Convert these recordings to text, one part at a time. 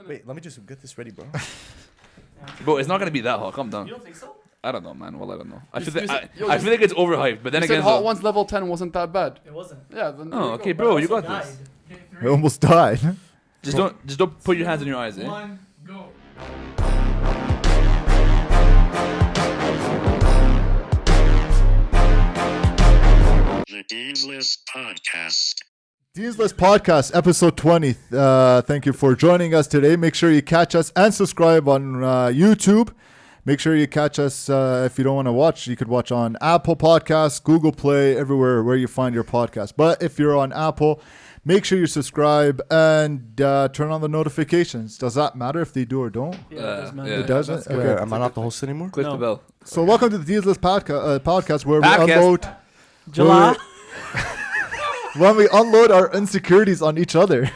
Wait, let me just get this ready, bro. Bro, it's not gonna be that hot. Calm down. You don't think so? I don't know, man. Well, I don't know. I feel like it's overhyped. But then You again, said Hot Ones level 10 wasn't that bad. It wasn't. Yeah. Then oh, okay, bro, you got this. I almost died. Just don't put your hands in your eyes, eh? 1, go. The Dean's List Podcast. Dean's List Podcast, episode 20. Thank you for joining us today. Make sure you catch us and subscribe on YouTube. Make sure you catch us if you don't want to watch. You could watch on Apple Podcasts, Google Play, everywhere where you find your podcast. But if you're on Apple, make sure you subscribe and turn on the notifications. Does that matter if they do or don't? Yeah, it does matter. yeah. It doesn't? Wait, Okay. Am I not the host anymore? Click the bell. So welcome to the Dean's List podcast where we Podcast. unload... July. When we unload our insecurities on each other.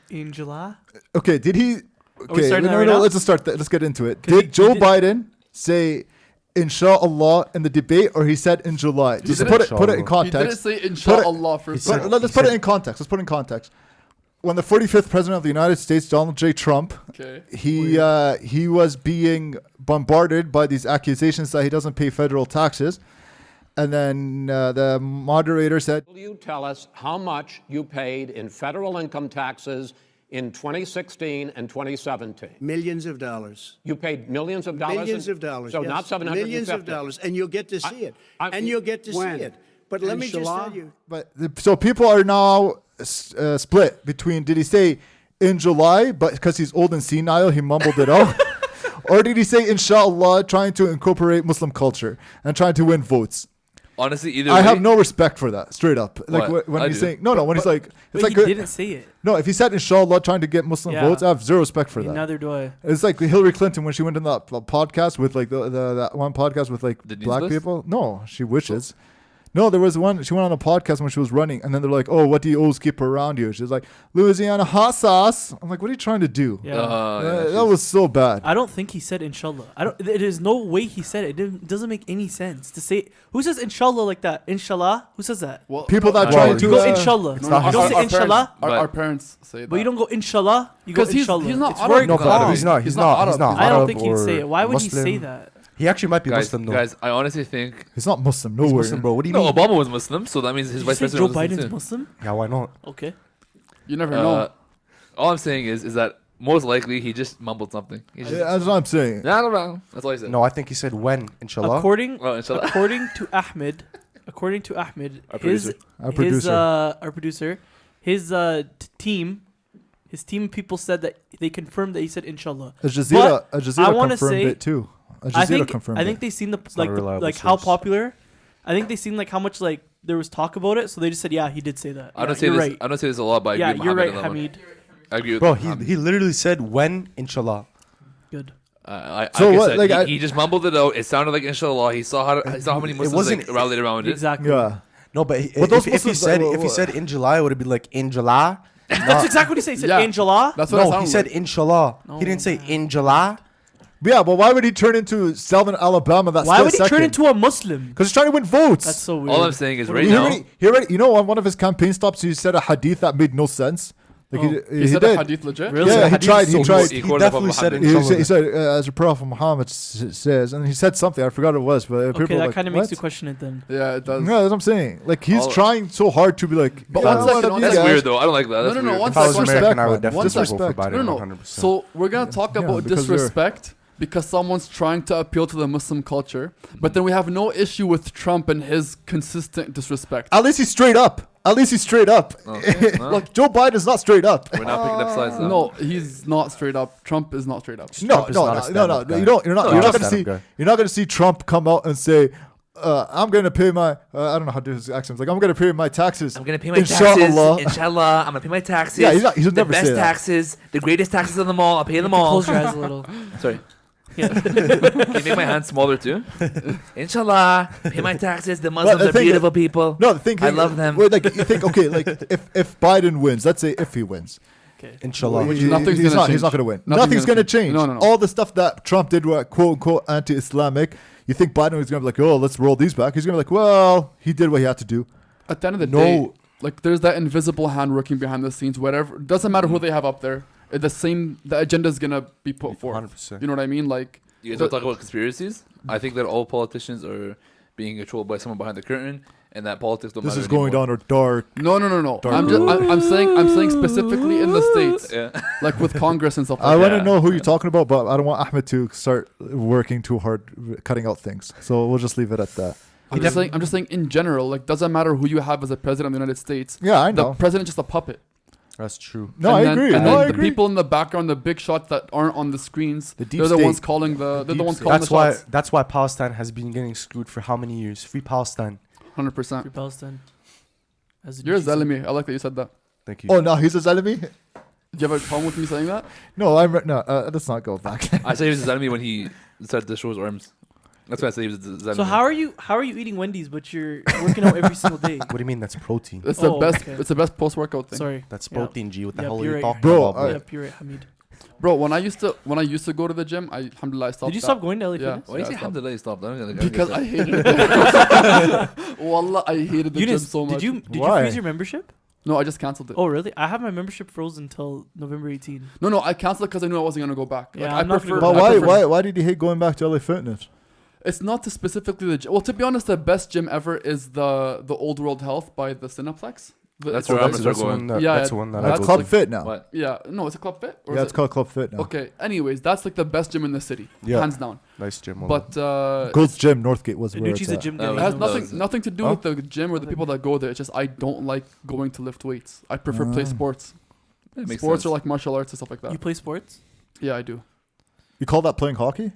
In July? Okay, did he... Okay, starting that right no, now? let's just start. Let's get into it. 'Cause Did Joe Biden say "Inshallah" in the debate, or he said "in July"? Just didn't. put it in He didn't context. say Inshallah first. Let's put it in context. Let's put it in context. When the 45th president of the United States, Donald J. Trump, Okay. he was being bombarded by these accusations that he doesn't pay federal taxes, and then the moderator said, Will you tell us how much you paid in federal income taxes in 2016 and 2017? Millions of dollars. You paid millions of dollars? Millions of dollars. So yes. not 750? Millions of dollars. And you'll get to see it. And you'll get to see it. But let me just tell you. so people are now split between, did he say in July, but because he's old and senile, he mumbled it out? Or did he say inshallah, trying to incorporate Muslim culture and trying to win votes? Honestly, either I way, have no respect for that, straight up. Like What? when I he's do. saying, when he's like, it's But like, he didn't say it. no, if he said inshallah, trying to get Muslim Yeah. votes, I have zero respect for that. Neither do I. It's like Hillary Clinton when she went on that podcast with like that one podcast with like The Dean's black List? people. No, she wishes. No, there was one. She went on a podcast when she was running, and then they're like, "Oh, what do you always keep around you?" She's like, "Louisiana hot sauce." I'm like, "What are you trying to do?" Yeah. That was so bad. I don't think he said inshallah. There's no way he said it. It doesn't make any sense to say. Who says inshallah like that? Inshallah? Who says that? Well, People that Well, try You to go inshallah. it's You not don't say our inshallah, Parents, our But- parents say that. but you don't go inshallah. You go Because he's inshallah. not It's Arab. very No, God. but calm. he's not. He's not I don't Arab think he'd or say it. Why would Muslim. he say that? He actually might be guys, Muslim though. guys, I honestly think He's not Muslim. No He's way. Muslim, bro. What do you no. mean? Obama was Muslim, so that means his Did you vice say president Joe was Biden's Muslim too. Muslim? Yeah, why not? Okay. You never know. All I'm saying is that most likely he just mumbled something. He just, Yeah, that's what I'm saying. I don't know. That's all he said. No, I think he said when, inshallah. According Oh, inshallah. according to Ahmed, Our his producer. our producer, his team people said that they confirmed that he said inshallah. Al Jazeera I confirmed wanna say- it too. Al I Jazeera think confirmed I think it. they seen the not like a the, reliable like how source. popular. I think they seen like how much like there was talk about it, so they just said yeah he did say that. I Yeah, don't say you're this. right. I don't say this a lot, but I Yeah, agree with you're Mohammed right, on that one. Hamid. I agree with Bro, Mohammed. he literally said when, inshallah. Good. So like I what, said, like, he just mumbled it out. It sounded like inshallah. He saw how many Muslims wasn't- like, rallied around it. Exactly. Yeah. No, but But those if he Muslims- said what- if he said in July, it would be like in July. That's exactly what he said. He said Yeah. inshallah. That's what it No, he sounded said like. inshallah. He didn't say in July. Yeah, but why would he turn into Selma, Alabama? That's Why still would he second? turn into a Muslim? Because he's trying to win votes. That's so weird. All I'm saying is right he now. already, you know, on one of his campaign stops, he said a hadith that made no sense. Like He said did. a hadith legit? Really? Yeah, he Hadith tried. is He so tried. good. He He quoted definitely Prophet said Muhammad. inshallah. He said, as the Prophet Muhammad says, and he said something. I forgot what it was, but Okay, people were that like, kind of what? makes you question it then. Yeah, it does. Yeah, that's what I'm saying. Like he's All- trying so hard to be like. But "I one don't second, wanna one be That's guys- weird though. I don't like that. That's No, no, weird. one If I was second. American, I man. would definitely One vote for second. Biden. No, no, no. 100%. So we're gonna talk Yeah, about because we're- disrespect because someone's trying to appeal to the Muslim culture, but then we have no issue with Trump and his consistent disrespect. At least he's straight up. At least he's straight up. Okay, well, Like Joe Biden's not straight up. we're not picking up sides. Though. No, he's not straight up. Trump is not straight up. No, Trump is no, not a no, no, stand-up no. guy. You don't. You're not. No, You're he's not a gonna see. stand-up guy. You're not gonna see Trump come out and say, "I'm gonna pay my." I don't know how to do his accent. Like I'm gonna pay my taxes. I'm gonna pay my Inshallah. taxes. Inshallah, I'm gonna pay my taxes. Yeah, he's not- he should the never best say that. taxes, the greatest taxes of them all. I'll pay them You all. close your eyes a little. Sorry. Yeah. Can you make my hands smaller too? Inshallah, pay my taxes. The Muslims the are thing is- beautiful people. No, the thing. I love them. Wait, like you think, okay, like if Biden wins, let's say if he wins, Okay. Inshallah. Nothing's he's gonna not. change. He's not gonna win. Nothing's Nothing's gonna gonna change. change. No, no, no. All the stuff that Trump did were quote unquote anti-Islamic. You think Biden was gonna be like, oh, let's roll these back? He's gonna be like, well, he did what he had to do. At the end of the No, day, Like there's that invisible hand working behind the scenes. Whatever, doesn't matter who they have up there. The agenda is gonna be put forth. 100%. You know what I mean? Like You guys want to talk about conspiracies? I think that all politicians are being controlled by someone behind the curtain, and that politics don't This matter is going anymore. down a dark. no. Dark I'm saying specifically in the states, Yeah. like with Congress and stuff. I Like want Yeah. to know who you're talking about, but I don't want Ahmed to start working too hard, cutting out things. So we'll just leave it at that. I'm just saying in general, like doesn't matter who you have as a president of the United States. Yeah, I The know. president's just a puppet. That's true. No, And I then- agree. And No, then I the agree. people in the background, the big shots that aren't on the screens, The deep they're the state. ones calling they're the deep ones state. calling That's the why. shots. That's why Palestine has been getting screwed for how many years? Free Palestine. 100%. Free Palestine. As You're a Gucci said. Zalimi. I like that you said that. Thank you. Oh no, he's a Zalimi. Do you have a problem with me saying that? No, I'm no. Let's not go back. I say he was a enemy when he decided to show his arms. That's why I say he was a enemy. So how are you eating Wendy's but you're working out every single day? What do you mean? That's protein. It's the Oh, best. okay. It's the best post-workout thing. Sorry. That's Yeah. protein. G. What the Yep, hell are you're you right. talking Bro, about, bro? Yep, you're right, Hamid. Bro, when I used to go to the gym, alhamdulillah, I stopped. Did you that. stop going to LA Yeah. Fitness? Why do you say I stopped. alhamdulillah you stopped? I'm gonna Because I hated it. Wallah, I hated the gym Eunice, so much. did you Why? freeze your membership? No, I just canceled it. Oh really? I have my membership frozen until November 18. No, I canceled it because I knew I wasn't gonna go back. Yeah, I I'm not gonna prefer. go But I why? prefer- Why did you hate going back to LA Fitness? It's not to specifically the gym. Well, to be honest, the best gym ever is the Old World Health by the Cineplex. That's It's- where I'm That's, gonna that's start the going. one that. Yeah, That's the one that I That's go Club to. Fit now. What? Yeah, no, it's a Club Fit. Or Yeah, is it's it? called Club Fit now. Okay. Anyways, that's like the best gym in the city, Yeah. hands down. Nice gym. But Gold's Gym, Northgate was where Nucci's it's a at. gym That guy. it was- has that nothing was- nothing to do Huh? with the gym or the people that go there. It's just I don't like going to lift weights. I prefer play sports. That makes Sports sense. are like martial arts and stuff like that. You play sports? Yeah, I do. You call that playing hockey?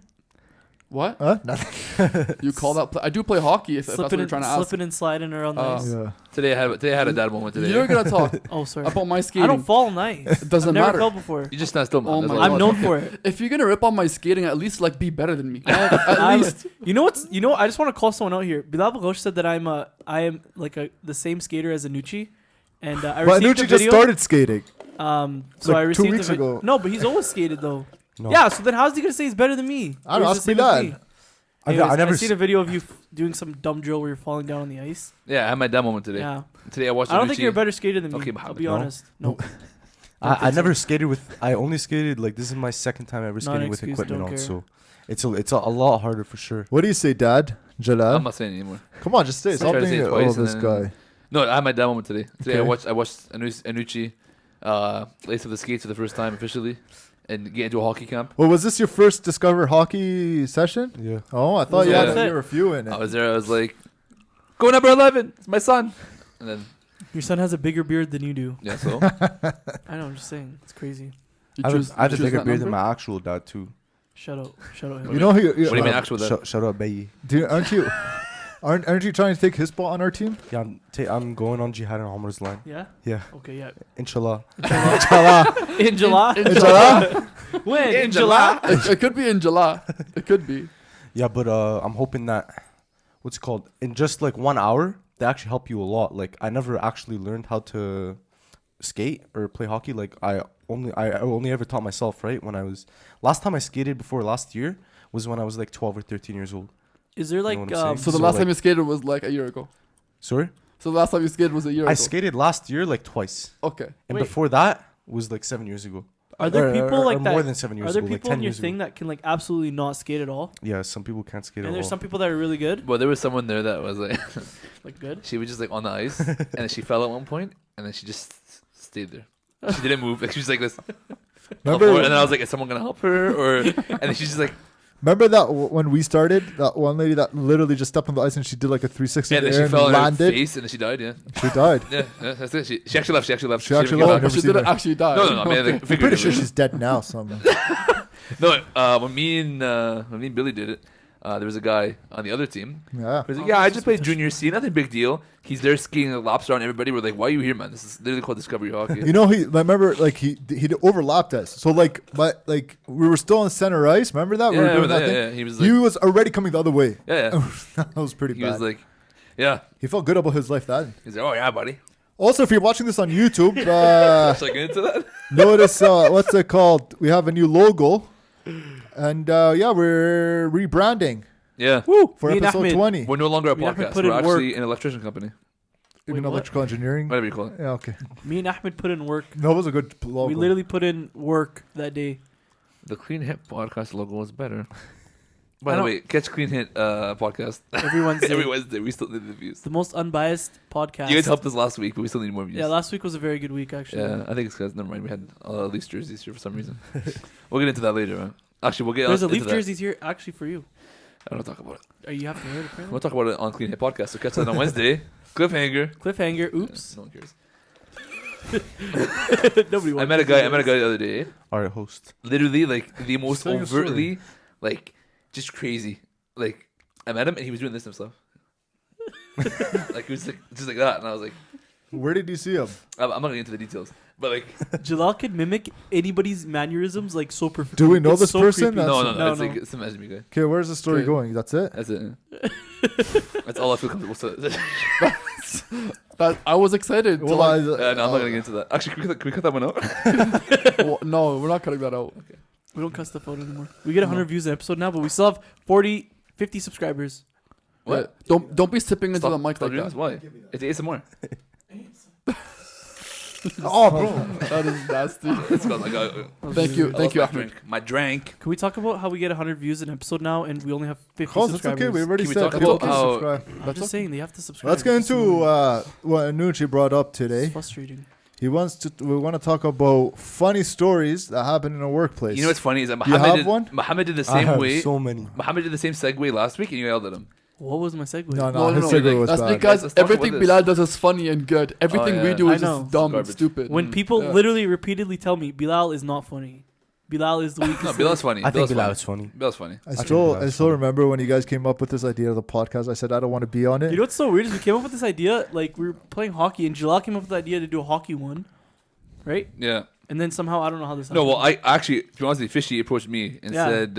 What? Nothing. You call that? I do play hockey. If that's what you're trying to ask. slipping and sliding around the Uh, ice. Yeah. Today I had a dad moment today. You're gonna talk Oh, sorry. about my I skating. don't fall nice. It doesn't I've never matter. fell before. You just stand still, man. Oh That's my all God. I'm I known want. for it. If you're gonna rip on my skating, at least like be better than me. At I'm- least. You know what's? You know, I just want to call someone out here. Bilal Bagosh said that I am like the same skater as Anucci, and I But received Nucci a just video. started skating. So like I 2 received weeks a ago. No, but he's always skated though. No. Yeah. So then, how's he gonna say he's better than me? I don't know, Or ask is the same as Bilal. me? I Anyways, never. I seen a video of you doing some dumb drill where you're falling down on the ice. Yeah, I had my dad moment today. Yeah. Today I watched. I don't think Anucci. you're a better skater than me. Okay, I'll Mohammed. be No? honest. No. I never skated with. I only skated like this is my second time ever Not an skating with excuse, equipment don't on. care. So it's a lot harder for sure. What do you say, Dad? Jalal? I'm not saying anymore. Come on, just say it. Try Stop to say being it oh, twice this and guy. then- No, I had my dad moment today. Today Okay. I watched Anucci lace up the skates for the first time officially, and get into a hockey camp. Well, was this your first Discover Hockey session? Yeah. Oh, I thought Was you it had worth it? you were viewing I it. was there. I was like, go number 11. It's my son. And then Your son has a bigger beard than you do. yeah, so I know. I'm just saying. It's crazy. You I choose- have a you choose bigger that beard than number? my actual dad too. Shut up. Shut up. You know, what do you mean actual dad? Shout out Bayi. aren't you? Aren't you trying to take his spot on our team? Yeah, I'm going on Jihad and Omar's line. Yeah. Yeah, Okay. Yeah. inshallah. In July. Inshallah. When? In July. It could be in July. It could be. Yeah, but I'm hoping that what's it called in just like 1 hour they actually help you a lot. Like I never actually learned how to skate or play hockey. Like I only ever taught myself, right? When I was last time I skated before last year was when I was like 12 or 13 years old. Is there like what I'm saying? So the So, last like- time you skated was like a year ago. Sorry, So the last time you skated was a year I ago. skated last year like twice, Okay. and Wait. before that was like 7 years ago. Are there Or- people or like that? more than 7 years Are there ago, like people 10 in your years thing ago. that can like absolutely not skate at all? Yeah, some people can't skate And at there's all. some people that are really good. Well, there was someone there that was like, Like good. she was just like on the ice, and then she fell at one point, and then she just stayed there. She didn't move. Like she was like this. Remember, And then I was like, is someone gonna help her? Or and then she's just like, remember that when we started, that one lady that literally just stepped on the ice and she did like a 360 yeah. in Then the she air fell and on her landed. face, and then she died. Yeah, She died. yeah. That's it. She actually left. She actually left. She actually didn't left. get Never But she seen didn't her. actually die. back. No, I mean, like, I'm pretty sure figuratively. she's dead now. Somewhere. No, when me and Billy did it, there was a guy on the other team. Yeah. He was like, yeah, I just played junior C, nothing big deal. He's there skiing a lobster on everybody. We're like, why are you here, man? This is literally called Discovery Hockey. You know, I remember like he overlapped us. So like, but like we were still on center ice. Remember that? Yeah, we were I doing remember that that, thing. yeah. He was He like- was already coming the other way. Yeah, That was pretty he bad. was like, yeah. He felt good about his life then. He's like, oh yeah, buddy. Also, if you're watching this on YouTube, Should I get into that? notice what's it called? We have a new logo, and yeah, we're rebranding Yeah. Woo! for Me and episode Ahmed. 20. We're no longer a We haven't podcast. put We're in actually an electrician company. Even what? electrical engineering. Whatever you call it. Yeah, okay. Me and Ahmed put in work. No, it was a good logo. We literally put in work that day. The Clean Hit podcast logo was better. I By the don't- way, catch Clean Hit podcast Every Wednesday. every Wednesday. We still need the views. The most unbiased podcast. You guys helped us last week, but we still need more views. Yeah, last week was a very good week actually. Yeah, I think it's because never mind. We had Leafs jerseys here for some reason. We'll get into that later, man. Actually, we'll get. There's a into Leaf that. jerseys here actually for you. I don't want to talk about it. Are you have to hear it apparently? We'll talk about it on Clean Hit podcast. So catch that on Wednesday. Cliffhanger. Cliffhanger. Oops. Yeah, no one cares. Nobody wants I met a guy the other day. Our host. Literally, like the most Tell your story. overtly, like just crazy. Like I met him and he was doing this himself. Like he was like just like that, and I was like, Where did you see him? I'm not gonna get into the details, but like, Jalal could mimic anybody's mannerisms like so perfectly. Do we know It's this so person? creepy. no, That's- no, No, it's no. like some Ajami guy. Okay, where's the story Okay. going? That's it? That's it. That's all I feel comfortable. So, That I was excited. To Well, like, no, I'm not gonna get into that. Actually, can we cut that one out? well, no, we're not cutting that out. We don't cuss the phone anymore. We get 100 views an episode now, but we still have 50 subscribers. What? Yeah. Don't be sipping into Stop, the mic stop like doing that. this. Why? It's ASMR. Oh, bro. That is nasty. It's called like Thank you, my Ahmed. drink. My drink. Can we talk about how we get 100 views an episode now and we only have 50 Cause it's subscribers? okay. We already Can we said. talk It's about okay to how- subscribe. I'm just saying they have to subscribe. Let's get into what Anucci brought up It's today. frustrating. We want to talk about funny stories that happen in a workplace. You know what's funny is that You Muhammad have did, one? Muhammad did the I same have way. so many. Muhammad did the same segue last week, and you yelled at him. What was my segue? No, No, his no, segue like, was That's bad. because Let's talk everything about this. Bilal does is funny and good. Everything we yeah. do I is know. just dumb and Garbage. stupid. When people Yeah. literally repeatedly tell me Bilal is not funny. Bilal is the weakest. No, Bilal's funny. I think Bilal's Bilal funny. is funny. Bilal's funny. I think still, that's I still funny. remember when you guys came up with this idea of the podcast. I said I don't want to be on it. You know what's so weird is we came up with this idea, like we were playing hockey and Jalal came up with the idea to do a hockey one, right? Yeah. And then somehow I don't know how this No, happened. well, I actually, to be honest, with you, Fishy approached me and Yeah. said,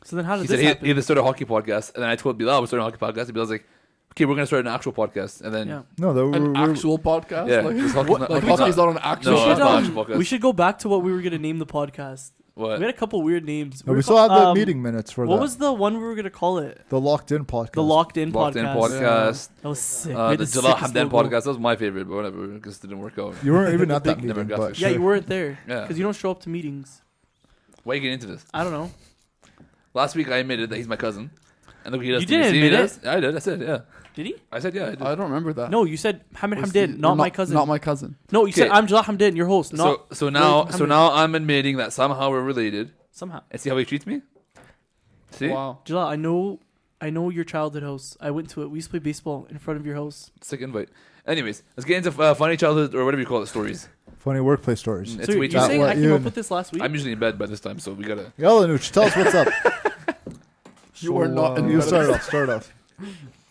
So then how he did said this he happen? either start a hockey podcast, and then I told Bilal we're starting a hockey podcast, and Bilal's like, okay, we're gonna start an actual podcast, and then Yeah. No, that An we're actual podcast? yeah, Like, this hockey's what, not- like hockey's hockey's not- not an actual No, we, should, it's not um, actual podcast. we should go back to what we were gonna name the podcast. What? We had a couple weird names. no, were we still called- have the meeting minutes for What that. was the one we were gonna call it? The locked in podcast. The Locked In Locked In Podcast. podcast. That was sick. We The had the Jalal sickest Hamdan logo. podcast. That was my favorite, but whatever, because it didn't work out. You weren't even at that Big meeting, demographic. but Yeah, sure. you weren't there Yeah. because you don't show up to meetings. Why are you getting into this? I don't know. Last week I admitted that he's my cousin, and look, he does. You to me. didn't See, he admit does? I did. I said, yeah. Did he? I said, yeah. I did. I don't remember that. No, you said Hamid Was Hamdin, he- not my cousin. Not my cousin. No, you said Okay. I'm Jalal Hamdin, your host. Not So now Hamid. I'm admitting that somehow we're related, somehow. and see how he treats me. See, Wow. Jalal, I know your childhood house. I went to it. We used to play baseball in front of your house. sick invite. Anyways, let's get into funny childhood or whatever you call it stories. Funny workplace stories. It's So you're way too. That saying what I came you up and- with this last week? I'm usually in bed by this time, so we gotta. Yelanuch, tell us what's up. You are not in You bed. start off.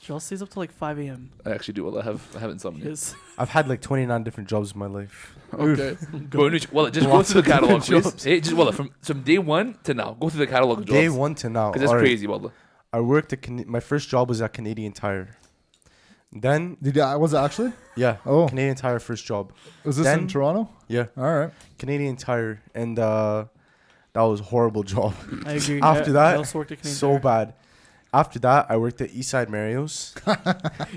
Jalal stays up till like 5 a.m. I actually do. Well, I have insomnia. Yes. I've had like 29 different jobs in my life. Okay. Go well, just go Lots through the of catalog, different please. jobs. Hey, just well, from day one to now, go through the catalog of jobs. Day one to now. because that's Alright. crazy, Wallah. I worked at my first job was at Canadian Tire. Then Was it actually? yeah, Oh. Canadian Tire first job. Was this in Then- Toronto? Yeah, All right. Canadian Tire, and that was a horrible job. I agree. After I that, also worked at Canadian so Tire. bad. After that, I worked at Eastside Mario's.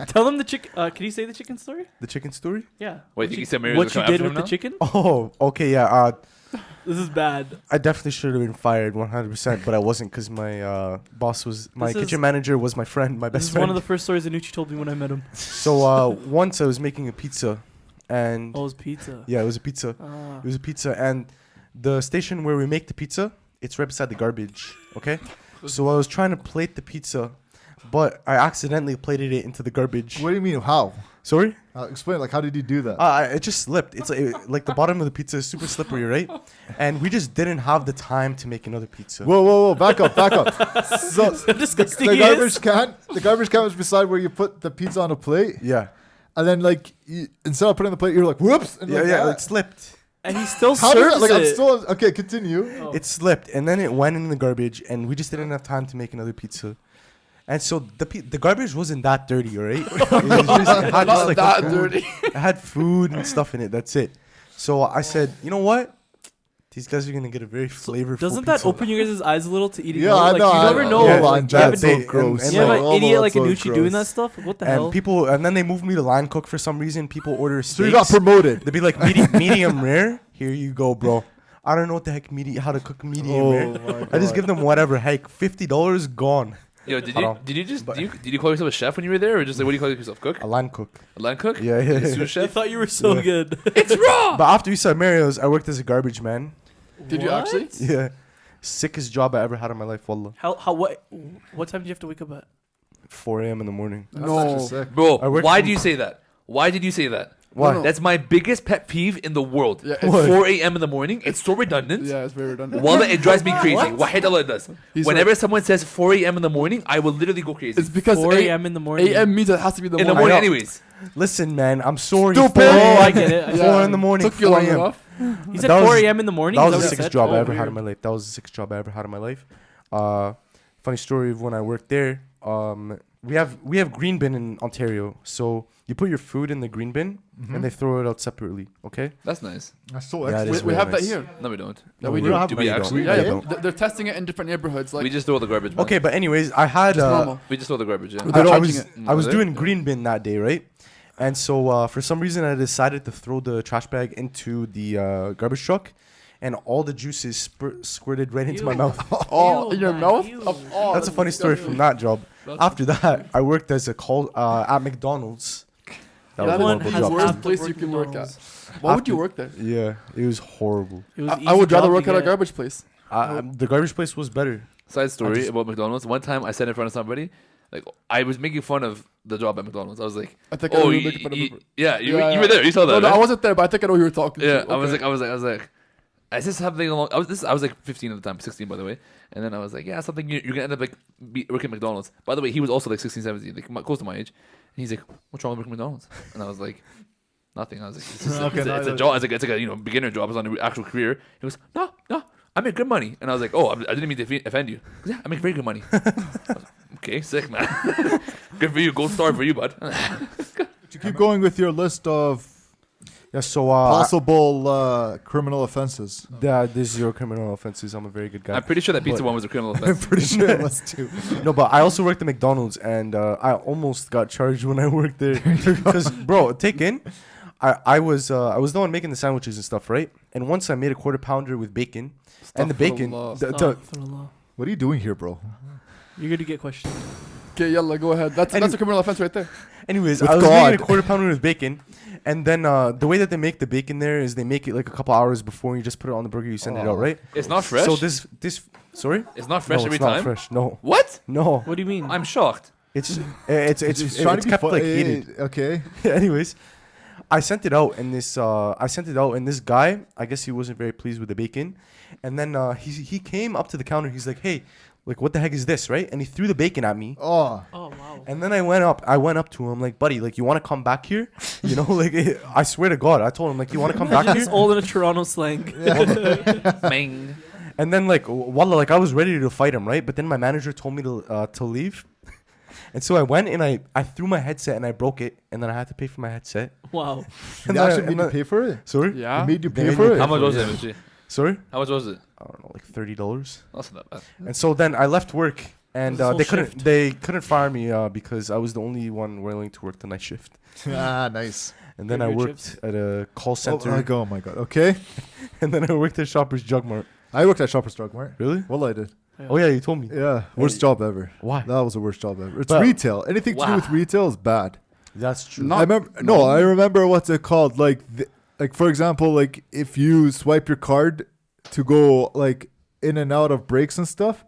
Tell them the chicken. Can you say the chicken story? The chicken story. Yeah. Wait, think you said Mary's what you gonna come did after with him the now? chicken? Oh, okay, yeah. This is bad. I definitely should have been fired 100%, but I wasn't because my boss was my This is- kitchen manager was my friend, my This best is friend. one of the first stories Anucci told me when I met him. So once I was making a pizza, and Oh, it was pizza. yeah, it was a pizza. Ah. It was a pizza, and the station where we make the pizza, it's right beside the garbage. Okay, so I was trying to plate the pizza, but I accidentally plated it into the garbage. What do you mean? How? Sorry, Explain. Like, how did you do that? it just slipped. It's like the bottom of the pizza is super slippery, right? And we just didn't have the time to make another pizza. Whoa! Back up! So How disgusting the he is. garbage can was beside where you put the pizza on a plate, Yeah, and then like instead of putting the plate, you're like, whoops! And yeah, like yeah. that. It slipped. And he still How serves did like I'm it. still okay? Continue. Oh. It slipped, and then it went in the garbage, and we just didn't have time to make another pizza. And so the garbage wasn't that dirty, all right? It was just, it had just, like, that food. dirty. It had food and stuff in it. That's it. So I said, you know what? These guys are gonna get a very flavorful. Doesn't that pizza. open you guys' eyes a little to eating? Yeah, out? I Like, know. You never know. yeah, like, you that's have so an- gross. and you have like, an oh, idiot like that's so Anucci doing that gross. stuff. What the And hell? people, and then they moved me to line cook for some reason. People order steaks. So you got promoted. They'd be like medium rare. Here you go, bro. I don't know what the heck how to cook medium rare. my I just God. give them whatever. Heck, $50 gone. Yo, did Hold you did you call yourself a chef when you were there, or just like what do you call yourself? Cook? A line cook. A line cook? Yeah, yeah. A sous I chef? thought you were so Yeah. good. It's raw. But after Eastside Mario's, I worked as a garbage man. Did you What? actually? Yeah, sickest job I ever had in my life. Wallah. What time do you have to wake up at? 4 a.m. in the morning. No. Bro, I work why from- do you say that? Why did you say that? Why? No. That's my biggest pet peeve in the world. Yeah, At What? 4 a.m. in the morning, it's so redundant. Yeah, it's very redundant. Wallah, it drives me crazy. Wahid Allah it does. He's Whenever right. someone says 4 a.m. in the morning, I will literally go crazy. It's because 4 a.m. in the morning. AM means it has to be the in the morning. morning, I know. anyways. Listen, man, I'm sorry. Stupid. 4 a.m. Oh, I get it. 4 in the morning. Took you 4 long a.m. enough. He said That was- 4 a.m. in the morning. That Is was the what he sickest said? job I Oh, ever had in weird. my life. That was the sickest job I ever had in my life. Funny story of when I worked there. We have green bin in Ontario, so you put your food in the green bin and they throw it out separately. Okay. That's nice. That's so Yeah, it excellent. is We very have that nice. here. No, we don't. Yeah, we we do. don't have Do that we here, actually? though. Yeah, We yeah. don't. They're testing it in different neighborhoods. Like We just throw the garbage. Man. Okay, but anyways, I had just normal. We just throw the garbage. Yeah. They're I changing was it. doing green bin that day, right? And so for some reason, I decided to throw the trash bag into the garbage truck, and all the juices squirted right into my Ew. mouth. Oh, in your man, mouth? ew. Oh, That's a funny story from that job. After that, I worked as a call at McDonald's. That was a Everyone horrible has job. worst half the place work you can work at. McDonald's. Why would you After- work there? Yeah, it was horrible. It was I easy would rather job work to at a get. garbage place. The garbage place was better. Side story just- about McDonald's. One time I said in front of somebody, like I was making fun of the job at McDonald's. I was like, I think I know "Oh, you're making fun of it. yeah, you Yeah, you were there. You saw that, No, no, right? I wasn't there, but I think I know who you're talking Yeah, to. I was Okay. like, I said something along. I was like 15 at the time, 16 by the way. And then I was like, yeah, something you're gonna end up like working at McDonald's. By the way, he was also like 16, 17, like close to my age. And he's like, what's wrong with working at McDonald's? And I was like, nothing. I was like, it's, just Okay, it's, a, no, it's a no. job. It's like a beginner job. It's not an actual career. He goes, no, I make good money. And I was like, oh, I didn't mean to offend you. He goes, yeah, I make very good money. I was like, okay, sick man. Good for you. Gold star for you, bud. To keep going with your list of Yeah, so possible criminal offenses. this is your criminal offenses. I'm a very good guy. I'm pretty sure that pizza But- one was a criminal I'm offense. pretty sure it was too. No, but I also worked at McDonald's, and I almost got charged when I worked there. Because, bro, take in, I was the one making the sandwiches and stuff, right? And once I made a quarter pounder with bacon, and the bacon, Astaghfirullah. Astaghfirullah. What are you doing here, bro? You're gonna get questioned. Okay, yalla, go ahead. That's a criminal offense right there. anyways, With I was God. making a quarter pounder with bacon, and then the way that they make the bacon there is they make it like a couple hours before you just put it on the burger, you send it out, right? It's not fresh. So this sorry, It's not fresh no, every it's not time. fresh. No, What? no, What do you mean? I'm shocked. it's Trying to be kept fu- like heated. Okay. Anyways, I sent it out, and this guy, I guess he wasn't very pleased with the bacon, and then he came up to the counter. He's like, "Hey, like, what the heck is this, right?" And he threw the bacon at me. Oh. oh wow. And then I went up to him like, "Buddy, like, you want to come back here?" You know, like, I swear to God, I told him like, "You want to come back It's here?" all in a Toronto slang. Bang. And then like, wallah, like I was ready to fight him, right? But then my manager told me to leave. And so I went and I threw my headset and I broke it, and then I had to pay for my headset. Wow. They then I- actually made and you then- pay for it? Sorry? Yeah. They made you They pay made for me it? How much was Yeah. it, Richie? Sorry? How much was it? I don't know, like $30. That's not that bad. And so then I left work, and This whole they couldn't fire me because I was the only one willing to work the night shift. Ah, nice. And then I Graveyard worked shifts. at a call center, Oh my god. Okay. and then I worked at Shoppers Drug Mart. I worked at Shoppers Drug Mart. Really? Well, I did. Oh yeah, you told me. Yeah. Worst job ever. Why? That was the worst job ever. It's But- retail. Anything to do with retail is bad. That's true. No. I remember. No, I remember what's it called. Like for example, like if you swipe your card to go like in and out of breaks and stuff,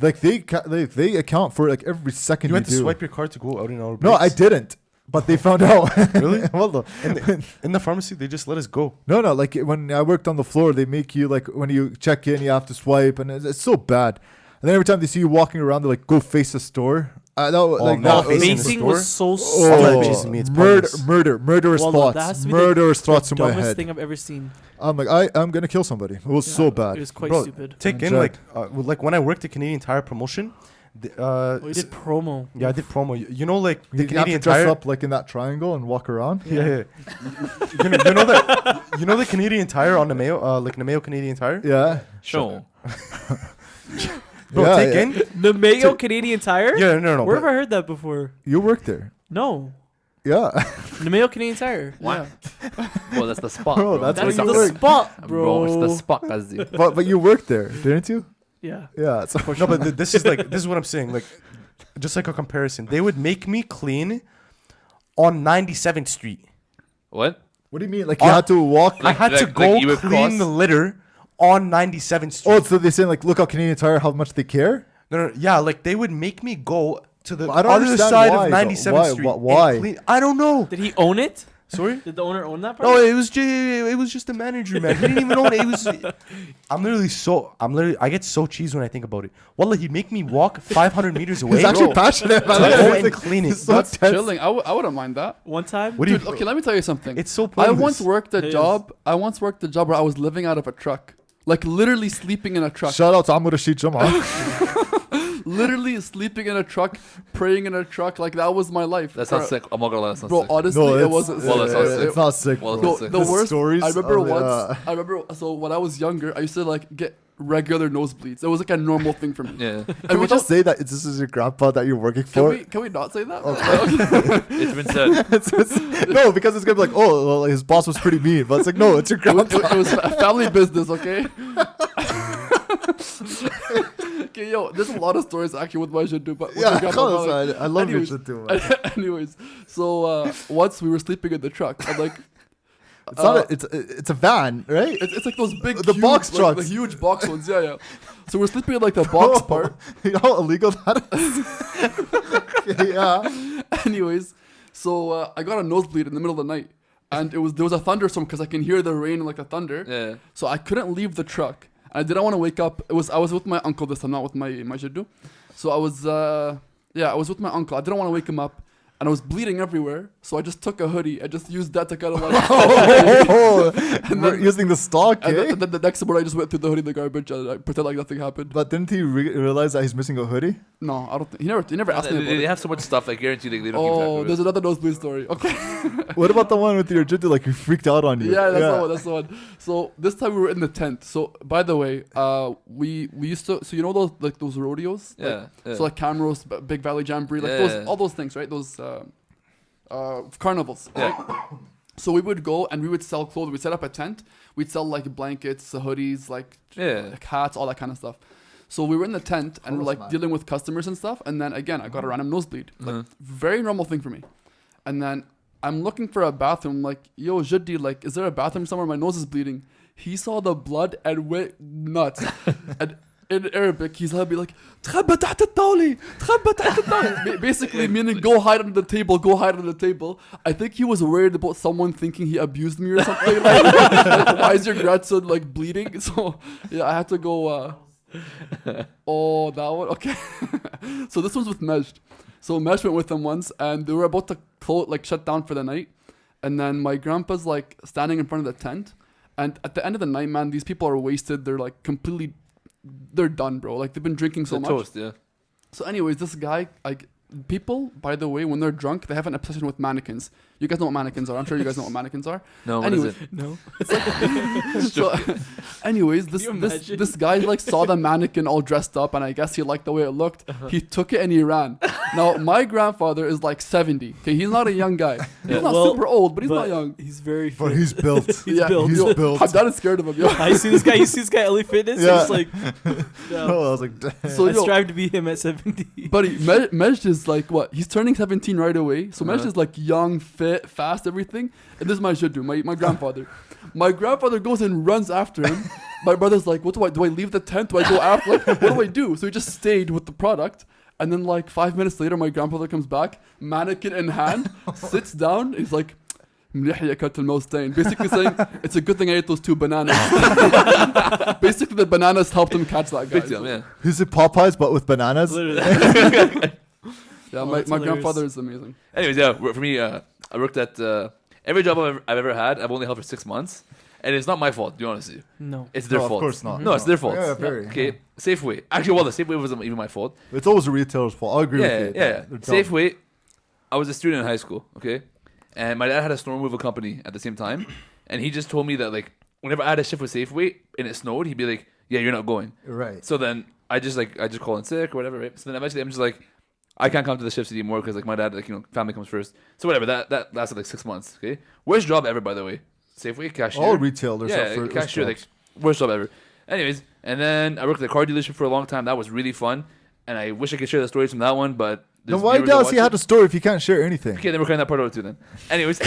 like they account for like every second You you, had to do. swipe your card to go out and out. No, I didn't. But they found out. Really? Well, In the pharmacy, they just let us go. no. Like when I worked on the floor, they make you like when you check in, you have to swipe, and it's so bad. And then every time they see you walking around, they're like, "Go face the store." That, like, no, that, facing the Facing store? was so Oh, stupid. Jesus, me, it's pointless. murderous Wallah, that has thoughts, to be murderous the thoughts in my dumbest head. thing I've ever seen. I'm like, I'm gonna kill somebody. It was so bad. It was quite Bro, stupid. Take in Jack. like when I worked at Canadian Tire Promotion, Oh, you did promo. Yeah, I did promo. You know, like the You have to Canadian dress Tire. up like in that triangle and walk around. Yeah. you know that. You know the Canadian Tire on Nemeo, like Nemeo Canadian Tire. Yeah. Sure. Bro, Yeah, take yeah. in. The Mayo Canadian Tire? Yeah, no. Where have but- I heard that before? You worked there. No. Yeah. The Mayo Canadian Tire. Yeah. Well, that's the spot, Bro, bro. that's That's where you the work. spot, bro. Bro, it's the spot, Kazi. but you worked there, didn't you? Yeah. Yeah. So No, but this is like this is what I'm saying. Like, just like a comparison, they would make me clean on 97th Street. What? what do you mean? Like you had to walk? I had to like go you would clean cross- the litter on 97th Street. Oh, so they're saying like, look how Canadian Tire, how much they care. No, yeah, like they would make me go to the I don't other understand side why, of though. 97th Why? Street. and Why? clean- I don't know. Did he own it? Sorry. Did the owner own that part? No, it was just the manager, man. He didn't even own it. It was. I get so cheesed when I think about it. Wallah, he'd make me walk 500 meters away. He's actually bro, passionate about to it. go It's and like- clean it. it's so That's tense. chilling. I wouldn't mind that. One time? What do you? Dude, okay, let me tell you something. It's so I pointless. once worked a It is. job. I once worked a job where I was living out of a truck, like literally sleeping in a truck. Shout out to Amr Rashid Jama. Literally sleeping in a truck, praying in a truck. Like that was my life. That sounds Bro, sick. I'm not gonna lie, that sounds Bro, sick. honestly, No, it it's- wasn't. Well, that sounds sick. It's not sick. Well, bro. that's sick. The The worst. stories I remember of, once. I remember. So when I was younger, I used to like get regular nosebleeds. It was like a normal thing for me. Yeah. Can we just say that this is your grandpa that you're working for? Can we not say that? It's been said. No, because it's gonna be like, oh, well, his boss was pretty mean, but it's like, no, it's your grandpa. It was a family business, okay? Okay, yo, there's a lot of stories actually with my shit, but with Yeah, your grandpa, close, like- I love your anyways, shit too. Man. anyways, so once we were sleeping in the truck, I'm like, It's not a, it's a van, right? it's like those big, The huge, box like, trucks. the huge box ones, yeah. So we're sleeping in like the box Bro, part. You know how illegal that is? Okay, yeah. Anyways, so I got a nosebleed in the middle of the night, and there was a thunderstorm because I can hear the rain and like the thunder. Yeah. So I couldn't leave the truck. I didn't want to wake up. I was with my uncle this time, not with my jiddu. So I was with my uncle. I didn't want to wake him up, and I was bleeding everywhere. So I just took a hoodie. I just used that to kind of like. Oh, And we're then- using the stock, and, eh? then, the next morning, I just went through the hoodie in the garbage and I pretend like nothing happened. But didn't he realize that he's missing a hoodie? No, I don't think he never asked me about They it. have so much stuff. I guarantee they don't keep track Oh, of there's it. another nosebleed story. Okay. What about the one with your jiddu, like he freaked out on you? Yeah, that's the one. So this time we were in the tent. So by the way, we used to. So you know those rodeos. Yeah, Like, yeah. So like Camrose, Big Valley Jamboree, like Yeah. all those things, right? Those carnivals. Yeah. So we would go and we would sell clothes. We'd set up a tent. We'd sell like blankets, hoodies, like hats, all that kind of stuff. So we were in the tent and we're like dealing with customers and stuff. And then again, I got a random nosebleed. Like very normal thing for me. And then I'm looking for a bathroom. Like, yo, Jiddi, like, is there a bathroom somewhere? My nose is bleeding. He saw the blood and went nuts. And in Arabic, he's gonna be like, "تخبى تحت الطاولة, تخبى تحت الطاولة." Basically meaning go hide under the table, go hide under the table. I think he was worried about someone thinking he abused me or something. Like, why is your grandson like bleeding? So yeah, I had to go. Oh, that one. Okay. So this one's with Majd. So Majd went with them once, and they were about to shut down for the night. And then my grandpa's like standing in front of the tent. And at the end of the night, man, these people are wasted. They're like completely, they're done, bro. Like they've been drinking so much. Toast, yeah. So anyways, this guy, like people, by the way, when they're drunk, they have an obsession with mannequins. You guys know what mannequins are. I'm sure you guys know what mannequins are. No, what Anyway, is it? No. so, anyways, you imagine? this guy like saw the mannequin all dressed up, and I guess he liked the way it looked. He took it and he ran. Now my grandfather is like 70. Okay, he's not a young guy. He's not Well, super old, but he's but not young. He's very But fit. he's built. He's built. He's Yo, built. I'm not scared of him. Yo. I see this guy. You see this guy, Ellie Fitness? Yeah. He's like, yeah. Oh, I was like, damn. So I yo, strive to be him at 70. buddy, Majd is like what? He's turning 17 right away. So Majd is like young, fit, fast, everything. And this is my shiddu, my grandfather. My grandfather goes and runs after him. My brother's like, what do I do? I leave the tent? Do I go after? Like, what do I do? So he just stayed with the product. And then like 5 minutes later, my grandfather comes back, mannequin in hand, sits down. He's like, basically saying, it's a good thing I ate those 2 bananas. Basically, the bananas helped him catch that guy. Big time, yeah. He's a Popeyes, but with bananas. Literally. Yeah, Oh, my that's hilarious. grandfather is amazing. Anyways, yeah, for me, I worked at every job I've ever had. I've only held for 6 months, and it's not my fault. To be honest with you, No. it's their No, of fault. course not. No, it's their fault. Yeah, very. Okay, Safeway. Actually, well, the Safeway wasn't even my fault. It's always a retailer's fault. I agree Yeah, with you. yeah. They're dumb. Safeway. I was a student in high school. Okay, and my dad had a snow removal company at the same time, and he just told me that like whenever I had a shift with Safeway and it snowed, he'd be like, "Yeah, you're not going." Right. So then I just call in sick or whatever, right? So then eventually I'm just like, I can't come to the shifts anymore because like my dad, like, you know, family comes first. So whatever, that lasted like 6 months. Okay, worst job ever, by the way. Safeway cashier. All retailers yeah, are for cashier, like worst job ever. Anyways, and then I worked at a car dealership for a long time. That was really fun, and I wish I could share the stories from that one, but Then why does he have a story if you can't share anything? Okay, then we're cutting that part out too. Then, anyways,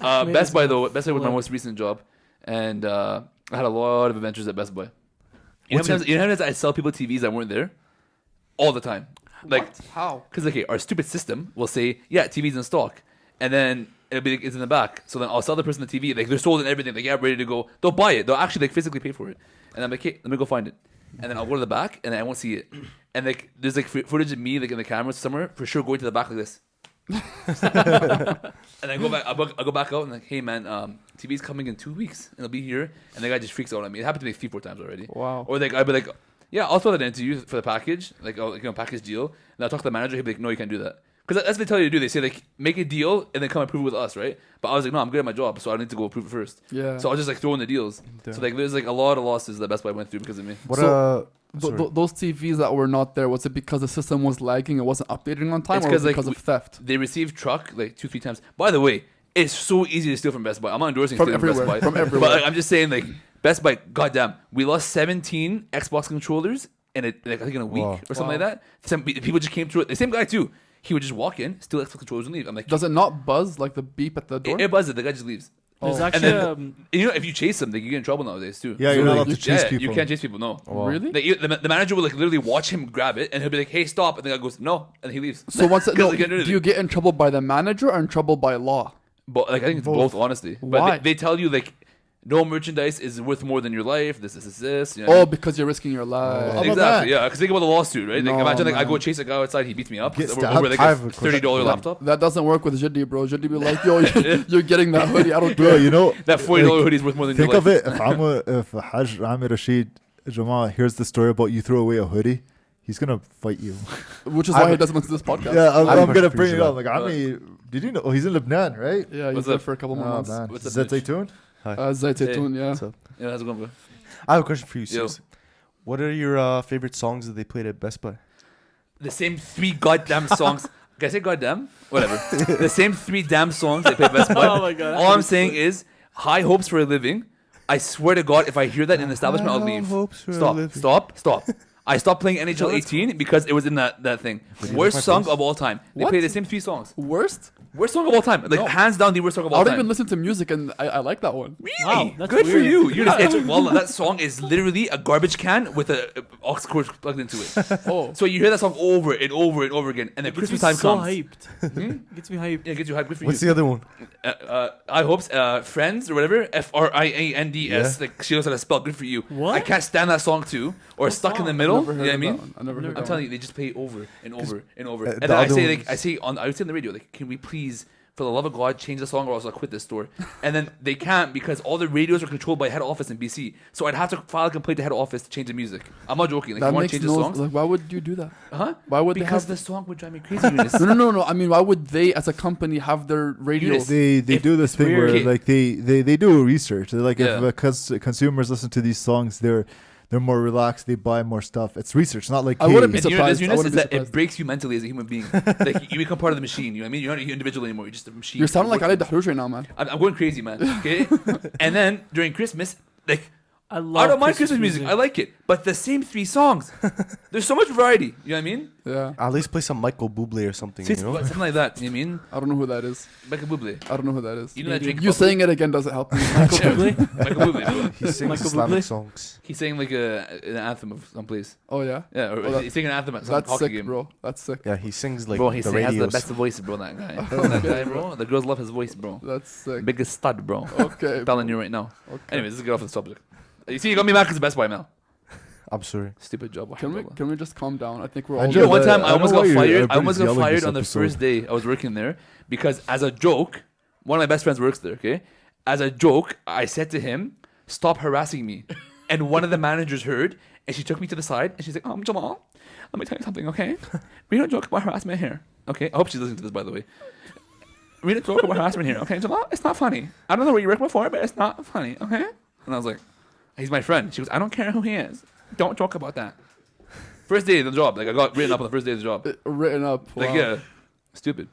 Best Buy though. Best Buy was my most recent job, and I had a lot of adventures at Best Buy. You know how many times I sell people TVs that weren't there? All the time. Like, How? because okay, our stupid system will say, yeah, TV's in stock, and then it'll be like, it's in the back. So then I'll sell the person the TV, like they're sold and everything, like yeah, ready to go. They'll buy it. They'll actually like physically pay for it, and I'm like, okay, let me go find it, and then I'll go to the back, and then I won't see it, and like there's like footage of me like in the camera somewhere for sure going to the back like this. And I go back. I go back out and like, hey man, TV's coming in 2 weeks and it'll be here. And the guy just freaks out on me. It happened to me 3-4 times already. Wow. Or like I'd be like, yeah, I'll throw that into you for the package, like package deal. And I'll talk to the manager. He'll be like, no, you can't do that. Because that's what they tell you to do. They say like make a deal and then come approve it with us, right? But I was like, no, I'm good at my job, so I need to go approve it first. Yeah. So I was just like throwing the deals. Damn. So like there's like a lot of losses that Best Buy went through because of me. What So, sorry. those TVs that were not there, was it because the system was lagging, it wasn't updating on time, It's or was it 'cause, because like, of theft? They received truck like 2-3 times. By the way, it's so easy to steal from Best Buy. I'm not endorsing From stealing from Best everywhere, Buy. from everywhere. But like, I'm just saying, like, Best Buy, goddamn, we lost 17 Xbox controllers in I think in a week Wow. or something like that. Some people just came through it. The same guy too. He would just walk in, steal Xbox controllers, and leave. I'm like, Does it not buzz like the beep at the door? it buzzes. The guy just leaves. There's And actually then, you know, if you chase them, like, you get in trouble nowadays too. Yeah, you're not allowed You- to chase yeah, people. You can't chase people. No. Wow. Really? Like, the manager will like literally watch him grab it, and he'll be like, "Hey, stop!" And the guy goes, "No," and he leaves. So once 'Cause no, they can't do do anything. you get in trouble by the manager or in trouble by law? But like I think it's both, honestly. But Why? they tell you like no merchandise is worth more than your life. This. You know Oh, what I mean? because you're risking your life. How about Exactly. that? Yeah, because think about the lawsuit, right? Like No, imagine like I man. go chase a guy outside, he beats me up Get over stabbed. like I a have a question. $30 laptop. That doesn't work with Jiddi, bro. Jiddi be like, yo, you're getting that hoodie. I don't Bro, care. you know, That $40 like, hoodie is worth more than think your of life. it. If Haj Amir Rashid Jamal hears the story about you throw away a hoodie, he's gonna fight you. Which is I why he have- doesn't listen to this podcast. Yeah, I have a I'm gonna question for bring you, it up. Jamal. Like, Ami, did you know? Oh, he's in Lebanon, right? Yeah, he's What's there up? for a couple more Oh months. man, What's up, Zed bitch? Zaytoun? Zayt Zaytoun, yeah. So, Yeah, how's it going, bro? I have a question for you, Yo. sis. What are your favorite songs that they played at Best Buy? The same 3 goddamn songs. Can I say goddamn? Whatever. The same 3 damn songs they play Best Buy. Oh my God. All I'm saying is high hopes for a living. I swear to God, if I hear that in an establishment, I'll High leave. hopes for a living. Stop. I stopped playing NHL 18 because it was in that thing. Worst song of all time. They What? play the same 3 songs. Worst? Worst song of all time. Like, No. hands down, the worst song of I all don't time. even listen to music, and I like that one. Really? Wow, that's Good for weird. you. You're just, well, that song is literally a garbage can with a aux cord plugged into it. Oh, So you hear that song over and over and over again, and then It gets Christmas me time so comes. hyped. Gets me hyped. Yeah, it gets you hyped. Good for What's you. the other one? I hopes Friends or whatever, Friands. Yeah. Like she knows how to spell. Good for you. What? I can't stand that song too. Or Stuck in the Middle. never You heard know what I of mean? that one. I never heard I'm that telling one. you, they just play it over and over and over. And the then I other say ones- like I would say on the radio like, can we please, for the love of God, change the song or else I'll quit this store. And then they can't because all the radios are controlled by head office in BC. So I'd have to file a complaint to head office to change the music. I'm not joking. Like that you want makes to change no. the songs? Like, why would you do that? Huh? Why would Because they the song would drive me crazy. Eunice. No. I mean, why would they, as a company, have their radio? Eunice. They If- do this thing where weird. like they do research. They're like Yeah. if consumers listen to these songs, they're more relaxed. They buy more stuff. It's research, not like I wouldn't be And you know what it is, surprised. I Eunice, wouldn't is be that it surprised. breaks you mentally as a human being. Like you become part of the machine. You know what I mean? You're not an individual anymore. You're just a machine. You're sounding like Working. Ali Dahrouj right now, man. I'm going crazy, man. Okay. And then during Christmas, like I love I don't mind Christmas music. I like it, but the same 3 songs. There's so much variety. You know what I mean? Yeah, At least play some Michael Bublé or something, you know? Something like that. You know what I mean? I don't know who that is. Michael Bublé. I don't know who that is. You know that drink? You saying it again doesn't help me. Michael Bublé. Michael Bublé. Bro. He sings Michael Islamic Bublé? songs. He's saying like an anthem of some place. Oh yeah, Yeah, or Oh, that- he's singing an anthem at some that's hockey sick, game. bro. That's sick. Yeah, he sings like Bro, he the has the radios. best voice, bro. That guy. That guy, bro. The girls love his voice, bro. That's sick. Biggest stud, bro. Okay. Telling you right now. Okay. Anyways, let's get off the subject. You see, you got me mad because the Best Buy now. I'm sorry. Stupid job. Can we just calm down? I think we're I all. You know, one Yeah, time I I almost don't got know why fired. I everybody's almost got yelling fired this on the episode. first day I was working there because, as a joke, one of my best friends works there. Okay, as a joke, I said to him, "Stop harassing me." And one of the managers heard, and she took me to the side, and she's like, Jamal, let me tell you something, okay? We don't joke about harassment here, okay? I hope she's listening to this, by the way. We don't joke about harassment here, okay, Jamal? It's not funny. I don't know where you worked before, but it's not funny, okay? And I was like, he's my friend. She goes, I don't care who he is. Don't joke about that. First day of the job, like I got written up on the first day of the job. Written up. Like, wow. yeah, stupid.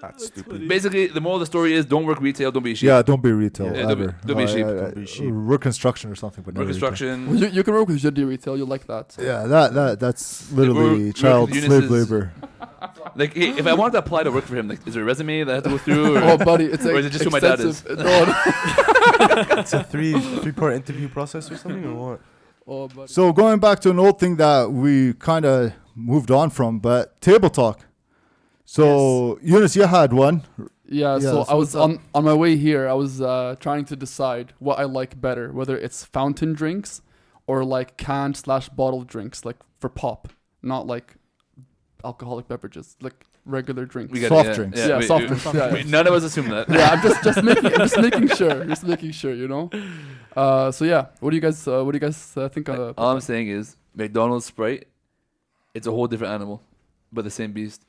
That's stupid. Basically, the moral of the story is don't work retail, don't be a sheep. Yeah, don't be retail Yeah, ever. don't be a sheep. Don't be a sheep. Work construction or something, but Work never retail. construction. Well, you can work with Jiddi retail. You like that. Yeah, that's literally Work child with slave Eunice's- labor. Like, hey, if I wanted to apply to work for him, like, is there a resume that I have to go through? Or, Oh, buddy, it's or is it just who my dad is? extensive. No, It's a three-part interview process or something, or what? oh, buddy. So going back to an old thing that we kind of moved on from, but table talk. So Eunice, you had one. Yeah, Yeah, so so I was what's on my way here. I was trying to decide what I like better, whether it's fountain drinks or like canned/bottled drinks, like for pop, not like alcoholic beverages, like regular drinks. We get Soft it, yeah. drinks. Yeah, we- soft we- drinks. Yeah, we- yeah. None of us assume that. Yeah, I'm just making sure, you know. So yeah, what do you guys think? All I'm saying is McDonald's Sprite, it's a whole different animal, but the same beast.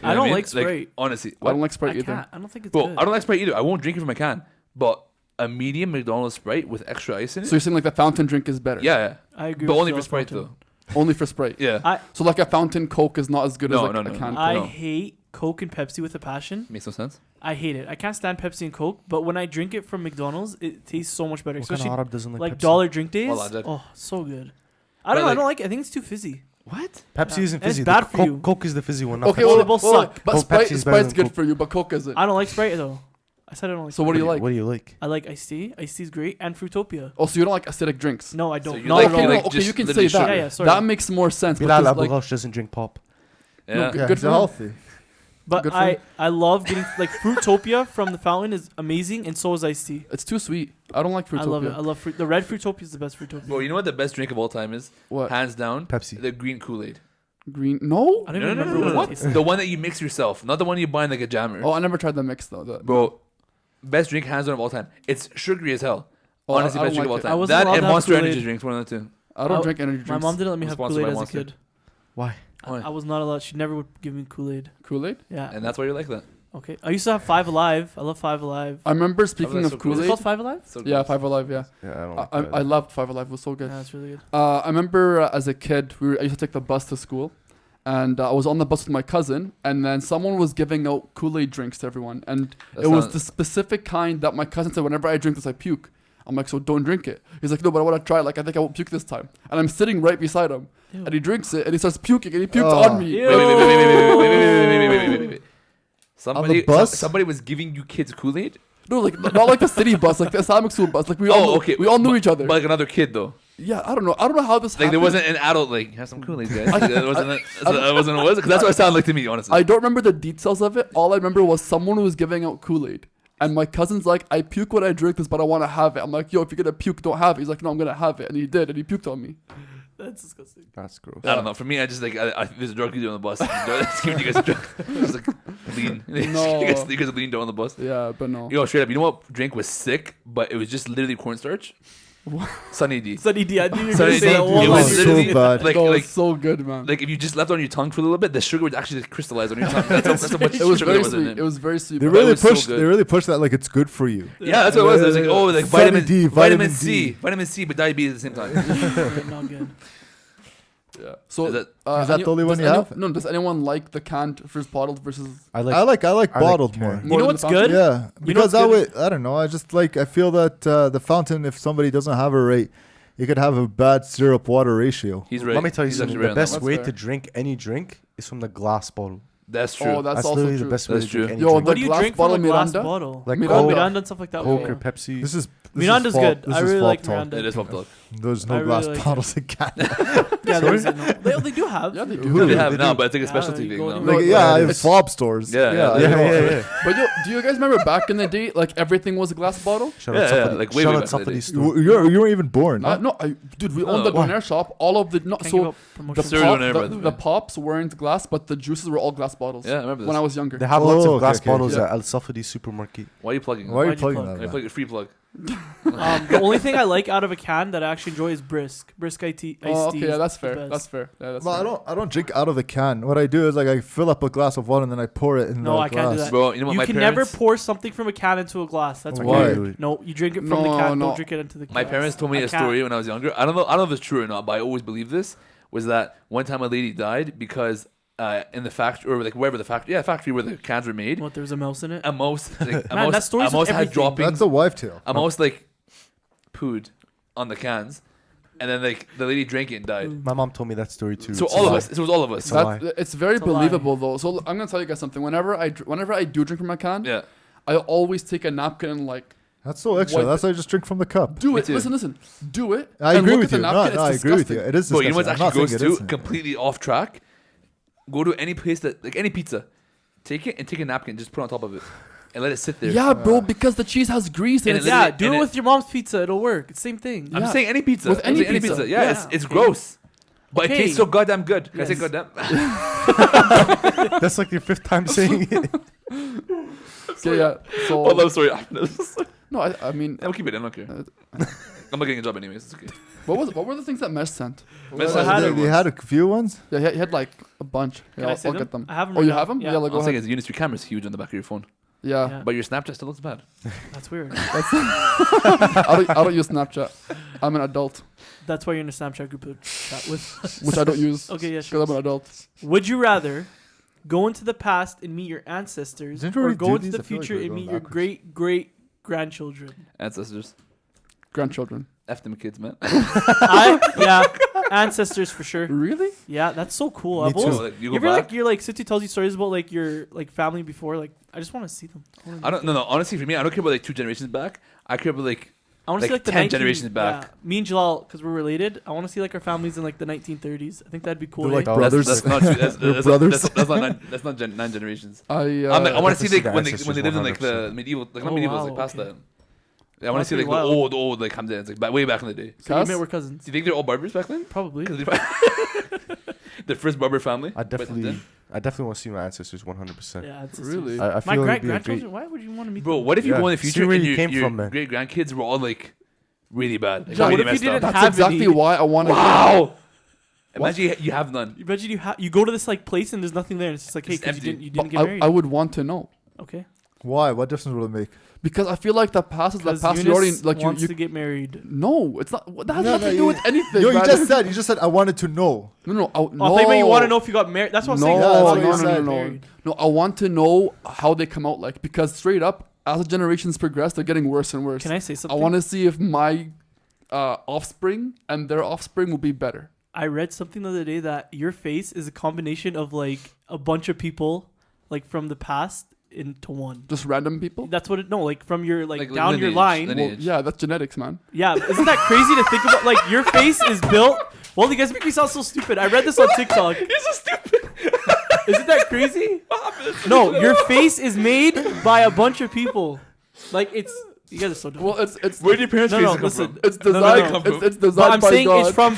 You know I what don't mean? like Sprite. Honestly, I don't like I Sprite either. can't. I don't think it's bro, good. I don't like Sprite either. I won't drink it from a can, but a medium McDonald's Sprite with extra ice in it. So you're saying like the fountain drink is better? yeah, I agree. but with only you for on Sprite fountain. though. Only for Sprite. Yeah, So like a fountain Coke is not as good No, as like no, a no, can. no. I No. hate Coke and Pepsi with a passion. makes no sense. I hate it. I can't stand Pepsi and Coke, but when I drink it from McDonald's, it tastes so much better. What kind Especially of Arab doesn't like like Pepsi? dollar drink days. Wallah, Jad. Oh, so good. But I don't know. I like- don't like it. I think it's too fizzy. What? Pepsi Yeah. isn't And it's fizzy. bad The for Coke, you. Coke is the fizzy one. Not Okay, Pepsi. well, well, they both well, suck. but Coke, Sprite, Pepsi's better Sprite's than good Coke. for you, but Coke isn't. I don't like Sprite though. I said I don't like. So Sprite. what do you like? What do you like? I like iced tea. Iced tea is great, and Fruitopia. Oh, so you don't like acidic drinks? No, I don't. you Not like- at you all. like okay, just you can say literally that. sugar. Yeah, yeah, sorry. That makes more sense. Bilal because, Abu like, Ghosh doesn't drink pop. Yeah. No, Yeah, good it's for him. healthy. But Good for I love getting like Fruitopia from the fountain is amazing, and so is iced tea. It's too sweet. I don't like Fruitopia. I love it. I love fruit. The red Fruitopia is the best Fruitopia. Bro, you know what the best drink of all time is? What? Hands down, Pepsi. the green Kool-Aid. Green? No. I don't even remember what it tastes like. The one that you mix yourself, not the one you buy in like a jammer. Oh, I never tried the mix though. Bro, best drink hands down of all time. It's sugary as hell. Oh, Honestly, I best don't drink like of all it. time. I wasn't That allowed and to have Monster Kool-Aid. Energy drinks, one of the two. I don't I- drink energy drinks. My mom didn't let me I'm have sponsored by Kool-Aid as a Monster. kid. Why? Why? I was not allowed. She never would give me Kool-Aid. Kool-Aid. Yeah. And that's why you're like that. Okay. I used to have Five Alive. I love Five Alive. I remember speaking that's of so cool. Is it Kool-Aid. called Five Alive? So Yeah, gross. Five Alive. Yeah, Yeah, I don't like I that. loved Five Alive. It was so good. Yeah, it's really good. I remember as a kid, I used to take the bus to school, and I was on the bus with my cousin, and then someone was giving out Kool-Aid drinks to everyone, and That's it was not- the specific kind that my cousin said, whenever I drink this, I puke. I'm like, so don't drink it. He's like, no, but I want to try it. Like, I think I won't puke this time. And I'm sitting right beside him, Ew. and he drinks it, and he starts puking, and he puked Oh. on me. Ew. Wait. Somebody, bus? somebody was giving you kids Kool-Aid? No, like not like the city bus, like the Islamic school bus. Like we all, we all knew each other. But like another kid though. Yeah, I don't know how this Like there happened. wasn't an adult like have some Kool-Aid, guys. That wasn't that wasn't what it was. 'Cause that's what it sounded like to me, honestly. I don't remember the details of it. All I remember was someone was giving out Kool-Aid. And my cousin's like, I puke when I drink this, but I want to have it. I'm like, yo, if you're going to puke, don't have it. He's like, no, I'm going to have it. And he did, and he puked on me. That's disgusting. That's gross. I don't know. For me, I just like there's a drug dealer on the bus. It's giving you guys a drug. It's like lean. No. you guys leaned on the bus. Yeah, but no. Yo, straight up. You know what drink was sick, but it was just literally cornstarch. Sunny D. Sunny D. I knew you were Sunny gonna D. say that It one. was So literally bad. like no, like it's so good, man. like if you just left it on your tongue for a little bit, the sugar would actually just crystallize on your tongue. That's how much it was sugar very there was in sweet. it. It was very sweet. They man. really was so pushed. good. They really pushed that like it's good for you. Yeah, that's what it was. It was like, oh, like Sunny vitamin D, vitamin vitamin C, D. vitamin C, but diabetes at the same time. Not good. Yeah. So Is that- Is that the only one you have? No. Does anyone like the canned versus bottled versus? I I like. like bottled can. more. You know than what's the fountain? good? Yeah, You know because that way what's I don't know. I just like I feel that the fountain, if somebody doesn't have a rate, you could have a bad syrup water ratio. He's right. Let me tell you He's something. actually right The on that best one. way That's to fair. drink any drink is from the glass bottle. That's true. Oh, that's That's also literally true. the best way That's to drink true. any Yo, drink. the What do you glass drink from bottle a glass Miranda? bottle? Like Miranda. Coke, Miranda and stuff like that. Coke Okay. or Pepsi. This is Miranda's good. This I is really flop like talk. Miranda. It is pop dog. There's I no really glass like bottles in Canada. Yeah, there isn't, no. They do have. Yeah, they do. Who Yeah, they do? have They now, do. but it's like a Yeah, specialty you thing go now. anywhere. Like, yeah, I have It's- fob stores. Yeah, Yeah, yeah. But yo, do you guys remember back in the day, like everything was a glass bottle? Shout Yeah, out yeah, somebody. like way Shout back out in the somebody's day. store. You weren't even born. No, dude, we owned the Why? donaire shop. All of the no, Can't give so up the, promotion. Cereal pop, donaire, by the the, way. the pops weren't glass, but the juices were all glass bottles. Yeah, I remember this. When I was younger. They have lots Oh, of glass okay, bottles yeah. at El Safadi supermarket. Why are you plugging? Why are you Why'd you plugging plug? Why are you that? plugging free plug? The only thing I like out of a can that I actually enjoy is Brisk. Brisk iced tea. Oh, okay, yeah, that's is the fair. best. That's fair. Yeah, that's Well, fair. I don't drink out of the can. What I do is like I fill up a glass of water and then I pour it in No, the I can't do glass. that. Bro, you know what You my can parents... never pour something from a can into a glass. That's Why? weird. No, you drink it from the No, can. no. Don't drink it into the. My glass. parents told me I a can't. story when I was younger. I don't know if it's true or not, but I always believed this. Was that one time a lady died because in the factory or like wherever the factory where the cans were made, What? There was a mouse in it. a mouse like, Man, that story's with had everything. droppings. That's a wife tale. A mouse like pooed on the cans, and then like the lady drank it and died. My mom told me that story too. So It's all a of lie. us. It was all of us. It's a lie. It's very It's a lie. believable though. So I'm gonna tell you guys something. Whenever I do drink from a can, Yeah. I always take a napkin and like That's so extra. Wipe That's why I just drink from the cup. do Me it. too. Listen. Do it. I and agree look with at you. the No, napkin. I It's agree with you. disgusting. It is Bro, disgusting. you know what's I'm not actually saying goes it to isn't. completely off track? Go to any place that like any pizza, take it and take a napkin, and just put it on top of it, and let it sit there. Yeah, bro, because the cheese has grease And and it it's literally- Yeah, do and it it- with your mom's pizza. It'll work. It's the same thing. I'm Yeah. saying any pizza. With I'm any saying pizza. Yeah, Yeah, it's okay. gross, but Okay. it tastes so goddamn good. Can I say Yes. goddamn? That's like your fifth time saying it. okay, yeah. So Oh, love story. no, I mean, I'll keep it in. I don't care. I'm not getting a job anyways. It's okay. what were the things that Mesh sent? Mesh I had They had a few ones. Yeah, he had like a bunch. Can Yeah, I I'll say them? get them. I have them Oh, right you now. have them? Yeah. Yeah, like, All go I'm saying ahead. is, Eunice, your camera's huge on the back of your phone, Yeah. Yeah. but your Snapchat still looks bad. That's weird. I don't use Snapchat. I'm an adult, That's why you're in a Snapchat group of chat with. which I don't use. Okay, yeah, Because sure. I'm an adult. Would you rather go into the past and meet your ancestors, Didn't we or already go do into these? the I feel like future we're and going meet your backwards. great grandchildren? Ancestors, Grandchildren. F them kids, man. Ancestors for sure. Really? Yeah, that's so cool. Me I've too. always, Like, you you go ever back. like you're like City tells you stories about like your like family before. Like I just want to see them. I don't. No. Honestly, for me, I don't care about like 2 generations back. I care about like I want to like see like the 10 generations back. Yeah, me and Jalal, because we're related. I want to see like our families in like the 1930s. I think that'd be cool. They're like eh? brothers. That's not. That's, They're that's, brothers. That's not 9 generations. I I want to see definitely like the when they ancestors lived in like the 100%. medieval, like not Oh, medieval, wow, like past okay. that. Yeah, I want That's to see like pretty the wild. old like Hamdans, like way back in the day. So you Cass? met we're cousins. Do you think they're all barbers back then? Probably. 'Cause the first barber family. I back then? definitely want to see my ancestors 100%. Yeah, it's Really? I My feel great it'd be a great. grandchildren. Why would you want to meet Bro, them? what if you Yeah. go in the See future where and you your, came your from, man. great grandkids were all like really bad? Like, Yeah, really what if you messed up? didn't That's have exactly any- why I want to. Wow. Imagine you have none. Imagine you go to this like place and there's nothing there. And it's just like, hey, It's because empty. you didn't get I, married. I would want to know Okay. Why? What difference will it make? because I feel like the past is the Because past. You already Eunice like wants you. to get married. No, it's not. That has No, nothing no, to do you- with anything. Yo, you man. just said I wanted to know. no. Oh, I thought you want to know if you got married. That's what I'm saying. No, Oh, that's you what you want to said. get no. married. No, I want to know how they come out like because straight up, as the generations progress, they're getting worse and worse. Can I say I something? want to see if my offspring and their offspring will be better. I read something the other day that your face is a combination of like a bunch of people like from the past into one. Just random people. That's what it no like from your like Like down your lineage, line. lineage. Well, yeah, that's genetics, man. Yeah, isn't that crazy to think about? Like your face is built. Well, you guys make me sound so stupid. I read this on TikTok. You're so stupid. Isn't that crazy? No, your face is made by a bunch of people. Like it's you guys are so dumb. Well, it's Where did your parents' No, faces no, come listen. from? it's No, no, designed. no. Come from? It's But designed I'm by saying God. it's from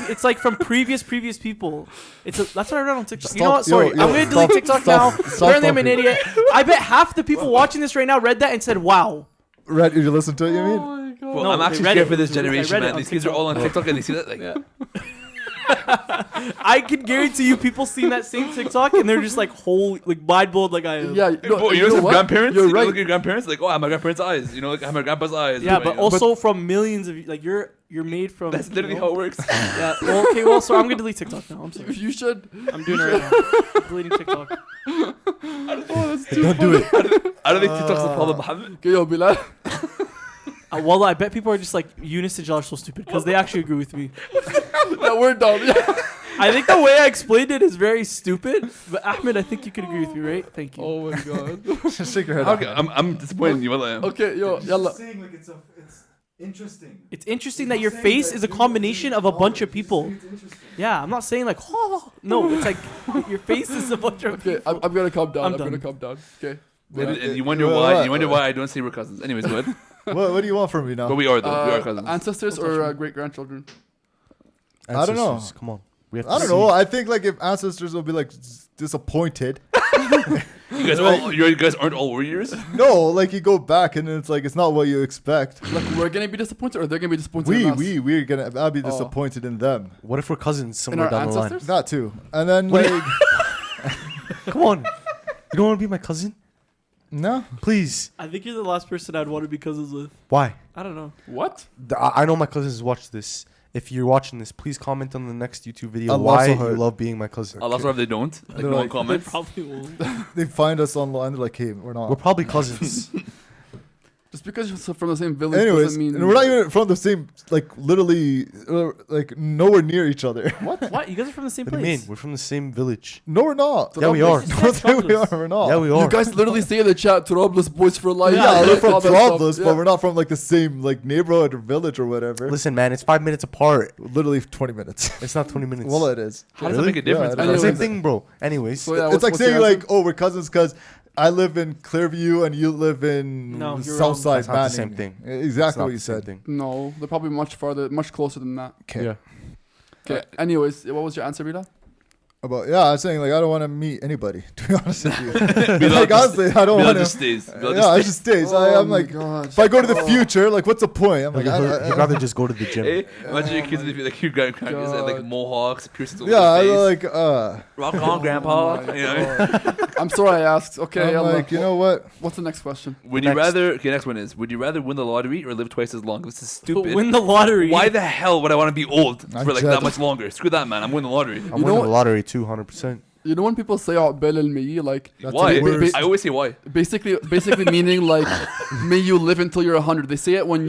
it's like from previous people. That's what I read on TikTok. You know what? Stop. Sorry, Yo, I'm yo, gonna delete stop, TikTok stop, now. stop Apparently I'm an talking. idiot. I bet half the people watching this right now read that and said, "Wow." Right? Did you listen to it? You mean? Well, No, I'm they actually read scared it. for this I generation, read it man. on These kids are all on TikTok and they see that like. I can guarantee you, people seen that same TikTok and they're just like whole like mind blown like I am. Yeah, Bro, you know know some what? grandparents? You're You know, right. look at your grandparents, like, oh, I have my grandparents' eyes. You know, like, I have my grandpa's eyes. Yeah, You but know, also from millions of like you're made from. that's literally you how know? it works. Yeah. Well, okay. Well, so I'm gonna delete TikTok now. I'm sorry. You should. I'm doing it right now. I'm deleting TikTok. Don't do it. I don't think TikTok's the problem, Mohammed. Okay, yo, Bilal. Well, I bet people are just like Eunice and Josh are so stupid because they actually agree with me. No, we're dumb. Yeah. I think the way I explained it is very stupid. But Ahmed, I think you could agree with me, right? Thank you. Oh my god. Just shake your head. Okay, I'm disappointed in you. Well, I am. Okay, yo, yalla. saying like it's Interesting. It's interesting that your face is a combination of a bunch of people. Yeah, I'm not saying like, oh, no, it's like your face is a bunch of Okay, people. I'm gonna calm down. I'm I'm done. gonna calm down. Okay. And you wonder why? You wonder why I don't say we're cousins. Anyways, go ahead. What do you want from me now? But we are though. We are cousins. Ancestors or great grandchildren? I don't know. Ancestors, come on. We have to I don't see. know. I think like if ancestors will be like disappointed. You guys aren't all warriors. No, like you go back and then it's like it's not what you expect. Like we're gonna be disappointed, or they're gonna be disappointed in us? We're gonna. I'll be disappointed in them. What if we're cousins In somewhere our down the line? ancestors? That too. And then like Come on. You don't want to be my cousin? no. Please. I think you're the last person I'd want to be cousins with. Why? I don't know. What? I know my cousins watch this. If you're watching this, please comment on the next YouTube video I'll why also you hurt. love being my cousin. I'll also if they don't. Like They're no one like- They comments. probably will. They find us online. They're like, hey, we're not. We're probably cousins. Just because you're from the same village Anyways, doesn't mean and we're not even from the same, like literally, like nowhere near each other. What? You guys are from the same What do you mean? place? We're from the same village. No, we're not. Yeah, we are. Don't say we are. We're not. Yeah, we are. You guys literally say in the chat, Trablus boys for life. Yeah, we're from all that stuff. Travelers, but we're not from like the same like neighborhood or village or whatever. Listen, man, it's 5 minutes apart. Literally 20 minutes. It's not 20 minutes. Well, it is. How does that make a difference? Yeah, man? It's the same Anyways. thing, bro. Anyways. So, yeah, It's what's- like what's your saying like, answer? oh, we're cousins because I live in Clearview and you live in No, you're wrong. Southside. That's not the Manning. same thing. It's Exactly not what the you same said. thing. No, they're probably much farther, much closer than that. Okay. Yeah. Okay. Anyways, what was your answer, Rita? About I'm saying like I don't want to meet anybody. To be honest with you, Bilal like just- honestly, I don't Bilal want just to. stays. Bilal Yeah, just I stays. just stays. Oh I'm my like, God. if I go to the future, like, what's the point? I'm like, He'd rather just go to the gym. Hey, imagine your kids if you like your grandparents had like mohawks, piercings over yeah, their I'm face. like, Rock on, grandpa. my You know? I'm sorry I asked. Okay, I'm Allah. like, you know what? What's the next question? Would you Next. rather? Okay, next one is: would you rather win the lottery or live twice as long? This is stupid. Win the lottery. Why the hell would I want to be old I'm for like jealous. that much longer? Screw that, man. I'm winning the lottery. I'm You know winning the what? lottery too, 100%. You know when people say "Aqbal al-Mayi," like That's Why? the worst. I always say why. basically meaning like may you live until you're 100. They say it when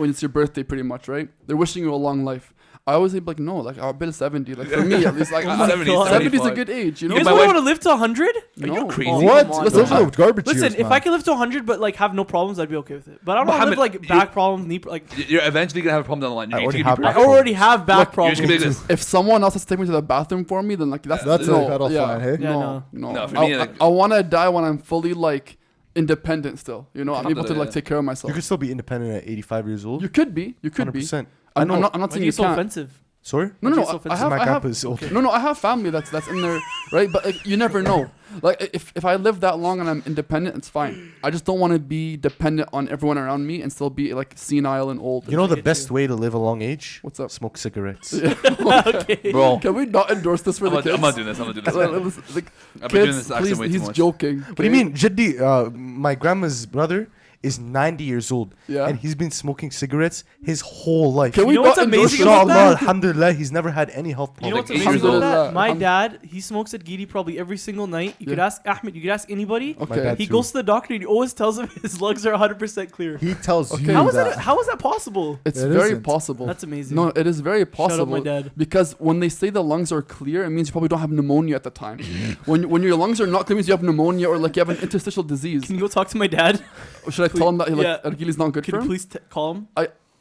it's your birthday, pretty much, right? They're wishing you a long life. I always say like no, like Aqbal 70. Like for me at least, like my 70, God. 70 is a 75. good age. You know, You guys My want wife- to live to 100? Are you crazy? What? Come on, Those man. are garbage Listen, years, if man. I can live to 100 but like have no problems, I'd be okay with it. But I don't want to live Mohammed, like back problems, knee like You're eventually gonna have a problem down the line. I You're already gonna have be I back already have back You're problems. just gonna be like this. if someone else has to take me to the bathroom for me, then like that's That's no, a cutoff yeah, line, hey? Yeah, no, No, for I, me, like- I want to die when I'm fully like independent still. You know, I'm able to Alhamdulillah. like take care of myself. You could still be independent at 85 years old. You could be. You could be. 100%. I'm I know. not Why saying are you you so can't. offensive? Sorry? No, Why'd no, you so I offensive? have, My I have, grandpa's old. no, I have family that's in there, right? But like, you never know. Like if I live that long and I'm independent, it's fine. I just don't want to be dependent on everyone around me and still be like senile and old. You know the get best you. way to live a long age? What's up? Smoke cigarettes. Okay. Bro, Can we not endorse this for I'm the not, kids? I'm not doing this. I'm not doing this. Like, I've been doing kids, this accent please, way too he's much. joking. What do you mean? Jaddi, my grandma's brother is 90 years old. Yeah. And he's been smoking cigarettes his whole life. Can we You know what's not endorse amazing about that? Inshallah, that? alhamdulillah, he's never had any health You know what's problems. Like 8 amazing years about old. that? My I'm- dad, he smokes at Gidi probably every single night. You could Yeah. ask Ahmed, you could ask anybody. My Okay. dad He too. goes to the doctor and he always tells him his lungs are 100% clear. He tells Okay. you How is that. that? How is that possible? It's It very isn't. possible. That's amazing. No, it is very Shout out possible. my dad. Because when they say the lungs are clear, it means you probably don't have pneumonia at the time. when your lungs are not clear, it means you have pneumonia or like you have an interstitial disease. Can you go talk to my dad? Or should I tell him that like Yeah. Argili's not good Can for you him? please call him?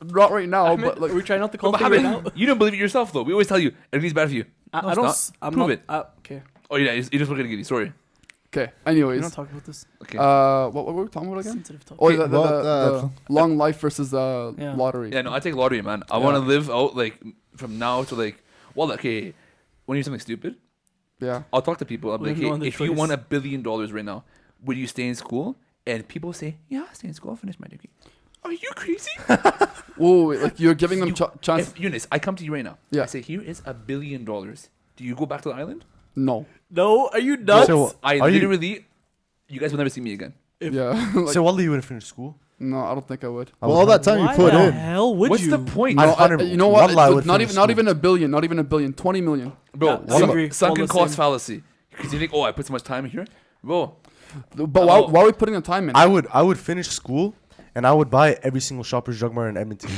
Not right now, Ahmed, but like are we trying not to call But him right Mohammed, now? you don't believe it yourself though. We always tell you everything's bad for you. I it's don't. not. I'm Prove not, it. okay. Oh yeah, you just look at Giddy. Sorry. okay. We Anyways, don't talk about this. Okay. what were we talking about again? Sensitive talk. Oh, Okay, the long life versus Yeah. lottery. Yeah, no, I take lottery, man. I want to live out like from now to like. Well, okay. When you do something stupid, Yeah. I'll talk to people. I'll be We like, have no hey, other if you choice. won $1 billion right now, would you stay in school? And people say, yeah, I'll stay in school. I'll finish my degree. Are you crazy? Whoa, wait, like you're giving them You- chance. If, Eunice, I come to you right now. Yeah. I say, here is $1 billion. Do you go back to the island? No. No, are you nuts? So, I are you, literally, you guys will never see me again. Yeah. like, so what do you want to finish school? no, I don't think I would. Well, all that time Why you put the in. hell would What's you? the point? I- No, 100 you know what? Wallah, I would Not finish even, not school. even a billion. Not even a billion. 20 million. Bro, Yeah, I agree. sunken All the cost same. fallacy. Because you think, oh, I put so much time here. Bro, But why are we putting the time in? I would finish school and I would buy every single Shoppers Drug Mart in Edmonton.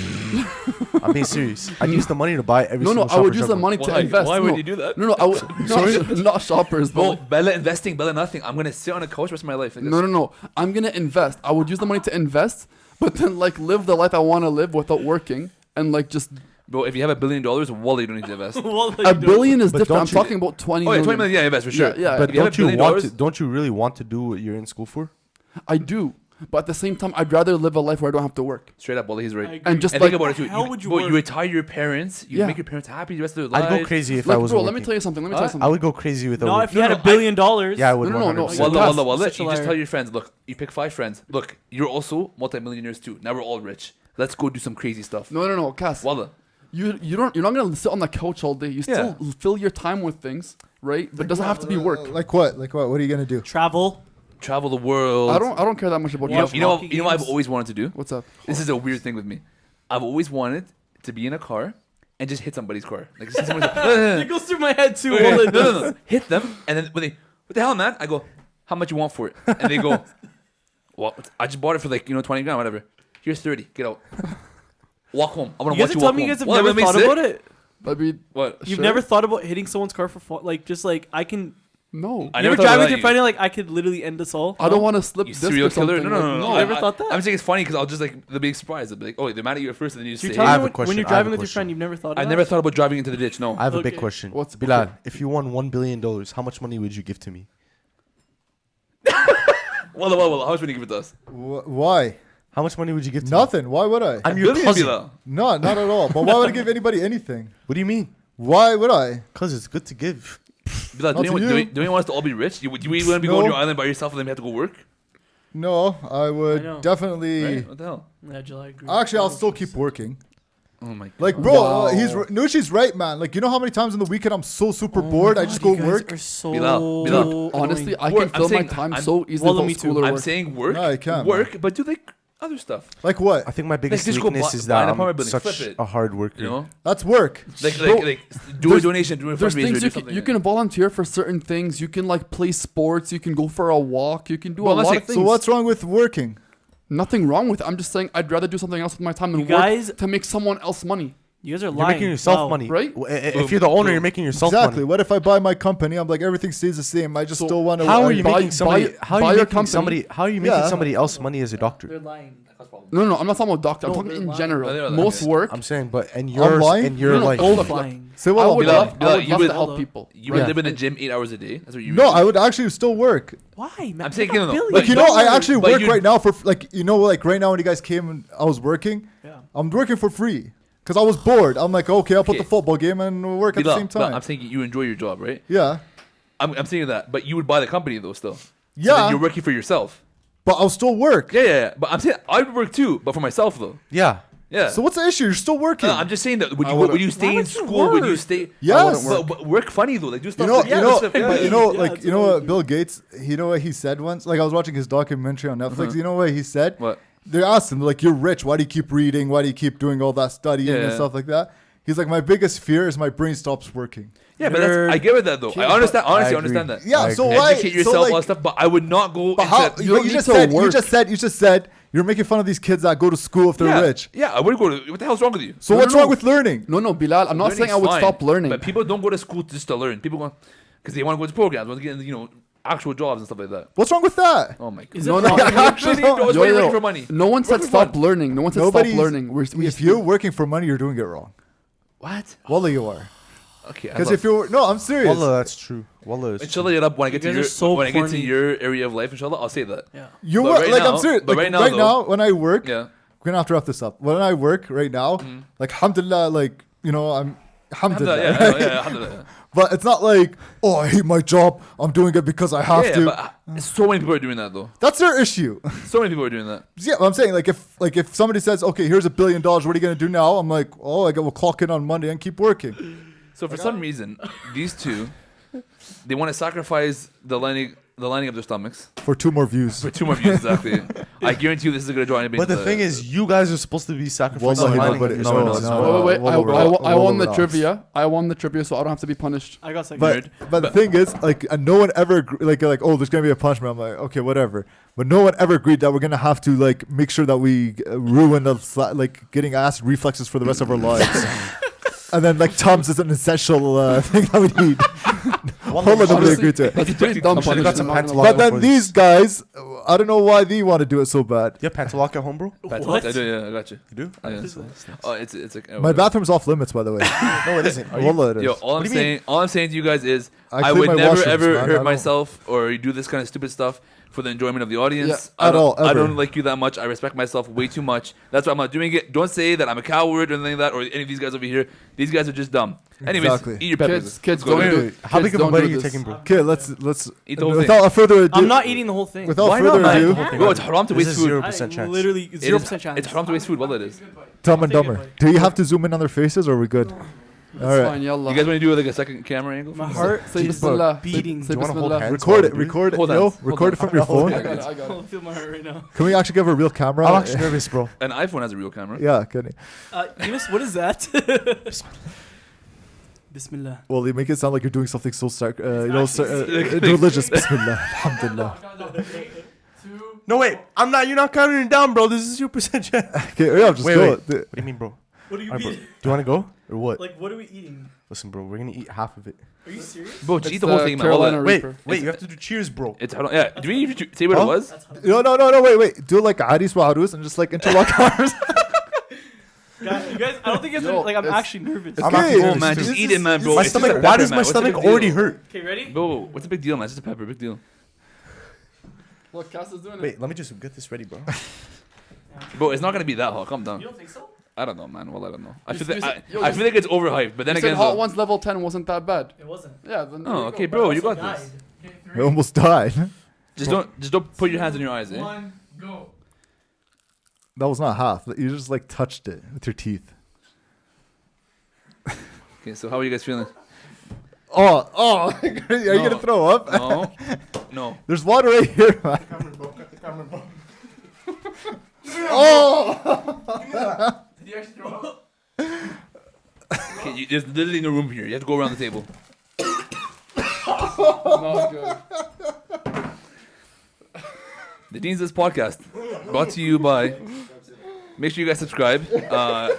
I'm being serious. I'd use the money to buy every no, single I Shoppers would use Drug the Mart. money to Why? invest. Why no. would you do that? No, I would. not shoppers, but bro, like, Bella investing, Bella nothing. I'm going to sit on a couch the rest of my life. Like no. I'm gonna invest. I would use the money to invest, but then like live the life I want to live without working and like just. Bro, if you have $1 billion, well, you don't need to invest. $1 billion is But different. I'm don't you- talking about 20 Oh yeah, million. 20 million, yeah, invest for sure. Yeah, But If you have don't you $1 want billion, to? Don't you really want to do what you're in school for? I do. But at the same time, I'd rather live a life where I don't have to work. Straight up, well, he's right. And just And like, think about it too. How would you bro, work? you retire your parents, you Yeah. make your parents happy the rest of their lives. I'd go crazy if I like, was bro, working. let me tell you something. Let me tell you I something. would go crazy with No, a if you had no, $1 billion. Yeah, I would. No, no, no, 100%. no. Wallah, Such a you just liar. tell your friends, look, you pick 5 friends. Look, you're also multimillionaires too. Now we're all rich. Let's go do some crazy stuff. No, Cass. Wallah. You're not gonna sit on the couch all day. You still fill your time with things, right? But it doesn't have to be work. Like what? Like what? What are you gonna do? Travel. Travel the world. I don't care that much about You know, travel. you know, hockey you know what I've games. always wanted to do? What's up? This is a weird thing with me. I've always wanted to be in a car and just hit somebody's car. Like, just hit somebody's It goes through my head too. no. Hit them, and then when they, what the hell, man? I go, how much you want for it? And they go, well, I just bought it for like 20 grand, whatever. Here's 30. Get out. Walk home. I want You to guys watch are you walk telling me you guys have home. never What, thought sick? about it. I mean, What? You've Sure. never thought about hitting someone's car for fun? Like just like I can. no. I You never ever thought driving about with your that, friend and like I could literally end us all? I don't want to slip You disc serial or something. killer? No. You ever thought that? I'm saying it's funny because I'll just like, they'll be surprised. They'll be like, oh, they're mad at you at first, and then you just So say, you're I telling have me a when question. you're I have driving a with your question. friend, you've never thought of I that? never thought about driving into the ditch. No. I have a big Okay. question. What's- Bilal? If you won $1 billion, how much money would you give to me? Well, how much would you give it to us? Why? How much money would you give to me? Nothing. Why would I? I'm your Billion, cousin. Bilal. No, not at all. But why would I give anybody anything? What do you mean? Why would I? Because it's good to give. Bilal, Not to you. do you want us to all be rich? Do you want to be No. going to your island by yourself and then you have to go work? No, I would I know. definitely. Right? What the hell? Yeah, July, I agree. Actually, I'll still keep working. Oh my god. Like, bro, Wow. Nushi's right, man. Like, you know how many times in the weekend I'm so super bored, I just go You guys work. are so Bilal, Honestly, I Work. can I'm fill my saying- time I'm- so easily Well, without me school too. or I'm work. saying work, No, I can't, work, but do like other stuff. Like what? I think my biggest just go weakness buy- is buy an that apartment I'm building, such flip it. a hard worker. You know, That's work. like Bro, do a there's- donation, do a There's fundraiser, things do you something. can, you can volunteer for certain things. You can like play sports. You can go for a walk. You can do Well, a let's lot say- of things. So what's wrong with working? Nothing wrong with it. I'm just saying I'd rather do something else with my time than You work guys- to make someone else money. You guys are You're lying. making yourself Wow. money, Right? If you're the owner, you're making yourself Exactly. money. What if I buy my company? I'm like, everything stays the same. I just So still want to. How are you buy- making somebody? buy- How are buy you your making company. somebody? How are you making Yeah. somebody else money as a doctor? They're lying. No, I'm not talking about doctor. I'm No, talking they're in lying. general. No, they're lying. Most Okay. work. I'm saying, but in your lying? in your No, no, like, both. Both lying. Say I what? would Bilal, love, I Bilal, would you love would- to help people. You would Yeah. live in the gym 8 hours a day. That's what you. No, would do. I would actually still work. Why, man? I'm saying, You got no. billions. Like, you know, I actually But work you- right now for like, you know, like right now when you guys came and I was working, Yeah. I'm working for free because I was bored. I'm like, okay, I'll put Okay. the football game and work at the Bilal, same Bilal, time. I'm saying you enjoy your job, right? Yeah, I'm saying that, but you would buy the company though still. So Yeah. then you're working for yourself. but I'll still work. Yeah. But I'm saying I would work too, but for myself though. yeah. Yeah. So what's the issue? You're still working. No, I'm just saying that would I you, wouldn't- would you stay Why in would you school? Would you work? stay? Yes. But work funny though. Like do stuff. You know, that- you know, stuff- but you know, like it's you know amazing. what Bill Gates. You know what he said once. Like I was watching his documentary on Netflix. You know what he said? What? They asked him like, "You're rich. Why do you keep reading? Why do you keep doing all that studying and Yeah. stuff like that?" He's like, "My biggest fear is my brain stops working." Yeah, but that's, I get with that though. I understand. Honestly, I understand that. Yeah. I So agree. why? Educate so yourself, like, all that stuff. But I would not go. But how? into, You, don't you need just to said. You work. just said. You're making fun of these kids that go to school if they're yeah, rich. Yeah, I would go to. What the hell's wrong with you? So No, what's no, wrong no. with learning? No, Bilal. I'm not saying I Learning's would fine, stop learning. But people don't go to school just to learn. People go because they want to go to programs, want to get into, actual jobs and stuff like that. What's wrong with that? Oh my god. Is No, it no, fun? Actually, no. It's Yo, way yo, looking for money. No one said Work for stop fun. learning. No one said Nobody's. stop learning. If you're working for money, you're doing it wrong. What? Wallah, you are. Okay. Because if you're no, I'm serious. Wallah, that's true. Wallah, is true. Inshallah, it up when I get to guys are your so when I get to corny. your area of life. Inshallah, I'll say that. Yeah. You But work right like now- I'm serious. but Like, right now, right though- now, when I work, Yeah. we're gonna have to wrap this up. When I work right now, like alhamdulillah, like you know, I'm alhamdulillah. Alhamdulillah, right? yeah, alhamdulillah. But it's not like, oh, I hate my job. I'm doing it because I have Yeah, to. but so many people are doing that though. That's their issue. So many people are doing that. Yeah, I'm saying like if somebody says, okay, here's $1 billion, what are you gonna do now? I'm like, oh, we'll clock in on Monday and keep working. So for some reason, these two, they want to sacrifice the lining of their stomachs For 2 more views. for 2 more views. Exactly. I guarantee you, this is gonna draw anybody. But to the thing is, you guys are supposed to be sacrificing. Wallahi, lining nobody- of no, your no, stomachs. no. Wait, Wallah, I won the relax. trivia. I won the trivia, so I don't have to be punished. I got second. But the thing is, like, no one ever like oh, there's gonna be a punishment. I'm like, okay, whatever. But no one ever agreed that we're gonna have to like make sure that we ruin the like getting acid reflexes for the rest of our lives. And then like Tums is an essential thing that we need. Hold on, nobody Honestly, agreed to it. That's a pretty dumb Should've got some punishment. pants But then these guys, I don't know why they want to do it so bad. You have Pantalock at home, bro? What? I do, yeah, I got you. You do? Yeah. Oh, it's like My bathroom's off limits, by the way. No, it isn't. Are you? Wallah, it is. Yo, all What I'm do you mean? saying to you guys is I I clean would my never washrooms, ever man. I hurt don't- myself or do this kind of stupid stuff for the enjoyment of the audience. Yeah, at all, I ever. don't like you that much. I respect myself way too much. That's why I'm not doing it. Don't say that I'm a coward or anything like that, or any of these guys over here. These guys are just dumb. Anyways, Exactly. eat your peppers. Kids, Let's go. don't Wait, do wait, it. How Kids, big of a don't bite do are you this. taking, bro? Okay, let's Eat the whole without further ado. I'm not eating the whole thing. Without Why further not, man? ado, Bro, it's haram to This waste is food. 0% chance. Literally It 0% is- chance. It's haram to waste food. Well, it is. Dumb and I'll take Dumber. it. Do you have to zoom in on their faces, or are we good? It's All right. fine, yallah. You guys want to do like a second camera angle? My heart Say is bismillah. beating. Say Do you want to hold bismillah. hands? Record while it. we do Record it. Hold Yo, on. record it from your Hold on. phone. I got it. I got I it. feel my heart right now. Can we actually give a real camera? I'm actually nervous, bro. An iPhone has a real camera. Yeah, kidding. Yunus, what is that? Bismillah. Well, you make it sound like you're doing something so actually- religious. Bismillah. Alhamdulillah. No, wait. I'm not. You're not counting it down, bro. This is 0% chance. Okay, yeah, just Wait, go. wait. What do you mean, bro? What are you Alright, bro. eating? Do you want to go or what? Like, what are we eating? Listen, bro. We're gonna eat half of it. Are you serious? Bro, just It's eat the whole the thing, man. Carolina Wallah. Wait, Reaper. wait. You have to do cheers, bro. It's haram. Yeah. Do we even say what Huh? it was? No, wait. Do it like Aris wa Arus and just like interlock arms. Guys, you guys, I don't think you guys Yo, are, like, I'm it's- actually nervous. I'm Okay. actually Oh nervous man, too. just This eat is- it, man, bro. My It's just a stomach. pepper, Why does man. my What's the stomach big deal? already hurt? Okay, ready? Bro, what's the big deal, man? It's just a pepper. Big deal. Look, Cass is doing it. Wait, let me just get this ready, bro. Bro, it's not gonna be that hot. Calm You down. don't think so? I don't know, man. Well, I don't know. I You feel s- that you I s- feel like it's overhyped, but then You said again, Hot so- Ones level 10 wasn't that bad. It wasn't. Yeah. Then oh, okay, bro, you got this. I almost died. Just don't put your hands in your eyes, eh? Go. That was not half. You just like touched it with your teeth. Okay, so how are you guys feeling? Oh, are you No. gonna throw up? No, no. There's water right here, man. Oh! Okay, there's literally no room here. You have to go around the table. Not good. The Dean's List podcast, brought to you by. Make sure you guys subscribe.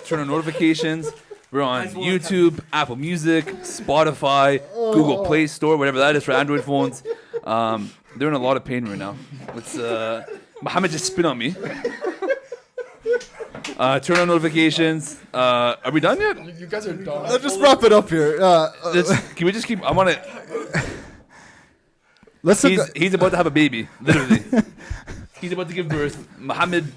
Turn on notifications. We're on YouTube, Apple Music, Spotify, Google Play Store, whatever that is for Android phones. They're in a lot of pain right now. It's Mohammed just spit on me. Turn on notifications. Are we done yet? You guys are dumb. Let's just wrap it up here. Can we just keep? I want to. Let's He's about to have a baby, literally. He's about to give birth. Mohammed.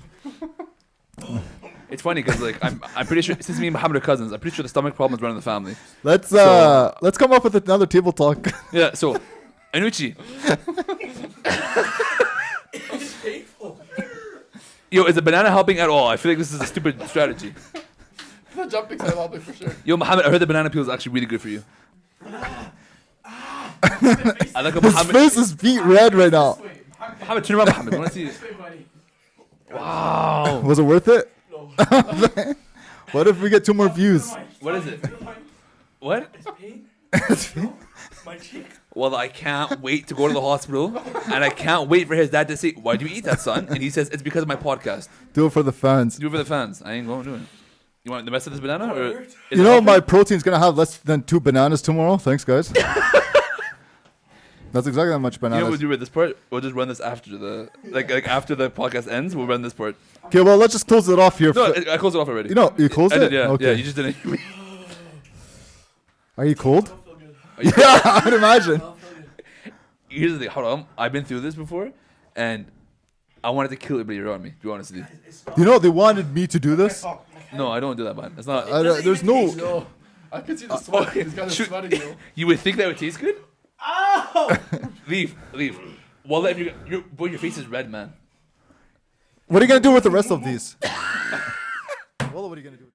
It's funny because like I'm pretty sure since me and Mohammed are cousins, I'm pretty sure the stomach problems run in the family. let's come up with another table talk. Yeah. So, Anuchi. Yo, is the banana helping at all? I feel like this is a stupid strategy. The jumping side helping for sure. Yo, Mohammed, I heard the banana peel is actually really good for you. I like a His Mohammed. face is beat red right now. Mohammed, turn around, Mohammed. I want to see it. Wow. Was it worth it? No. What if we get 2 more views? What is it? What? My cheek. Well, I can't wait to go to the hospital, and I can't wait for his dad to say, "Why do you eat that, son?" And he says, "It's because of my podcast." Do it for the fans. Do it for the fans. I ain't going to do it. You want the rest of this banana, or is You it know offered? my protein's gonna have less than 2 bananas tomorrow. Thanks, guys. That's exactly how much You know what bananas. we'll do with this part? We'll just run this after the like after the podcast ends. We'll run this part. Okay, well let's just close it off here. No, I closed it off already. You know, you closed I it. did, yeah, Okay. yeah. You just didn't hear me. Are you cold? Yeah, I would imagine. Here's the thing. Hold on. I've been through this before, and I wanted to kill everybody around me. To be honest with you. You know they wanted me to do this. No, I don't do that, man. It's not. There's no. Yo, I can see the sweat. These guys are Shoot. sweating, yo. You would think that would taste good? Ow! Leave. Well, if your face is red, man. What are you gonna do with the rest of these? Well, what are you gonna do?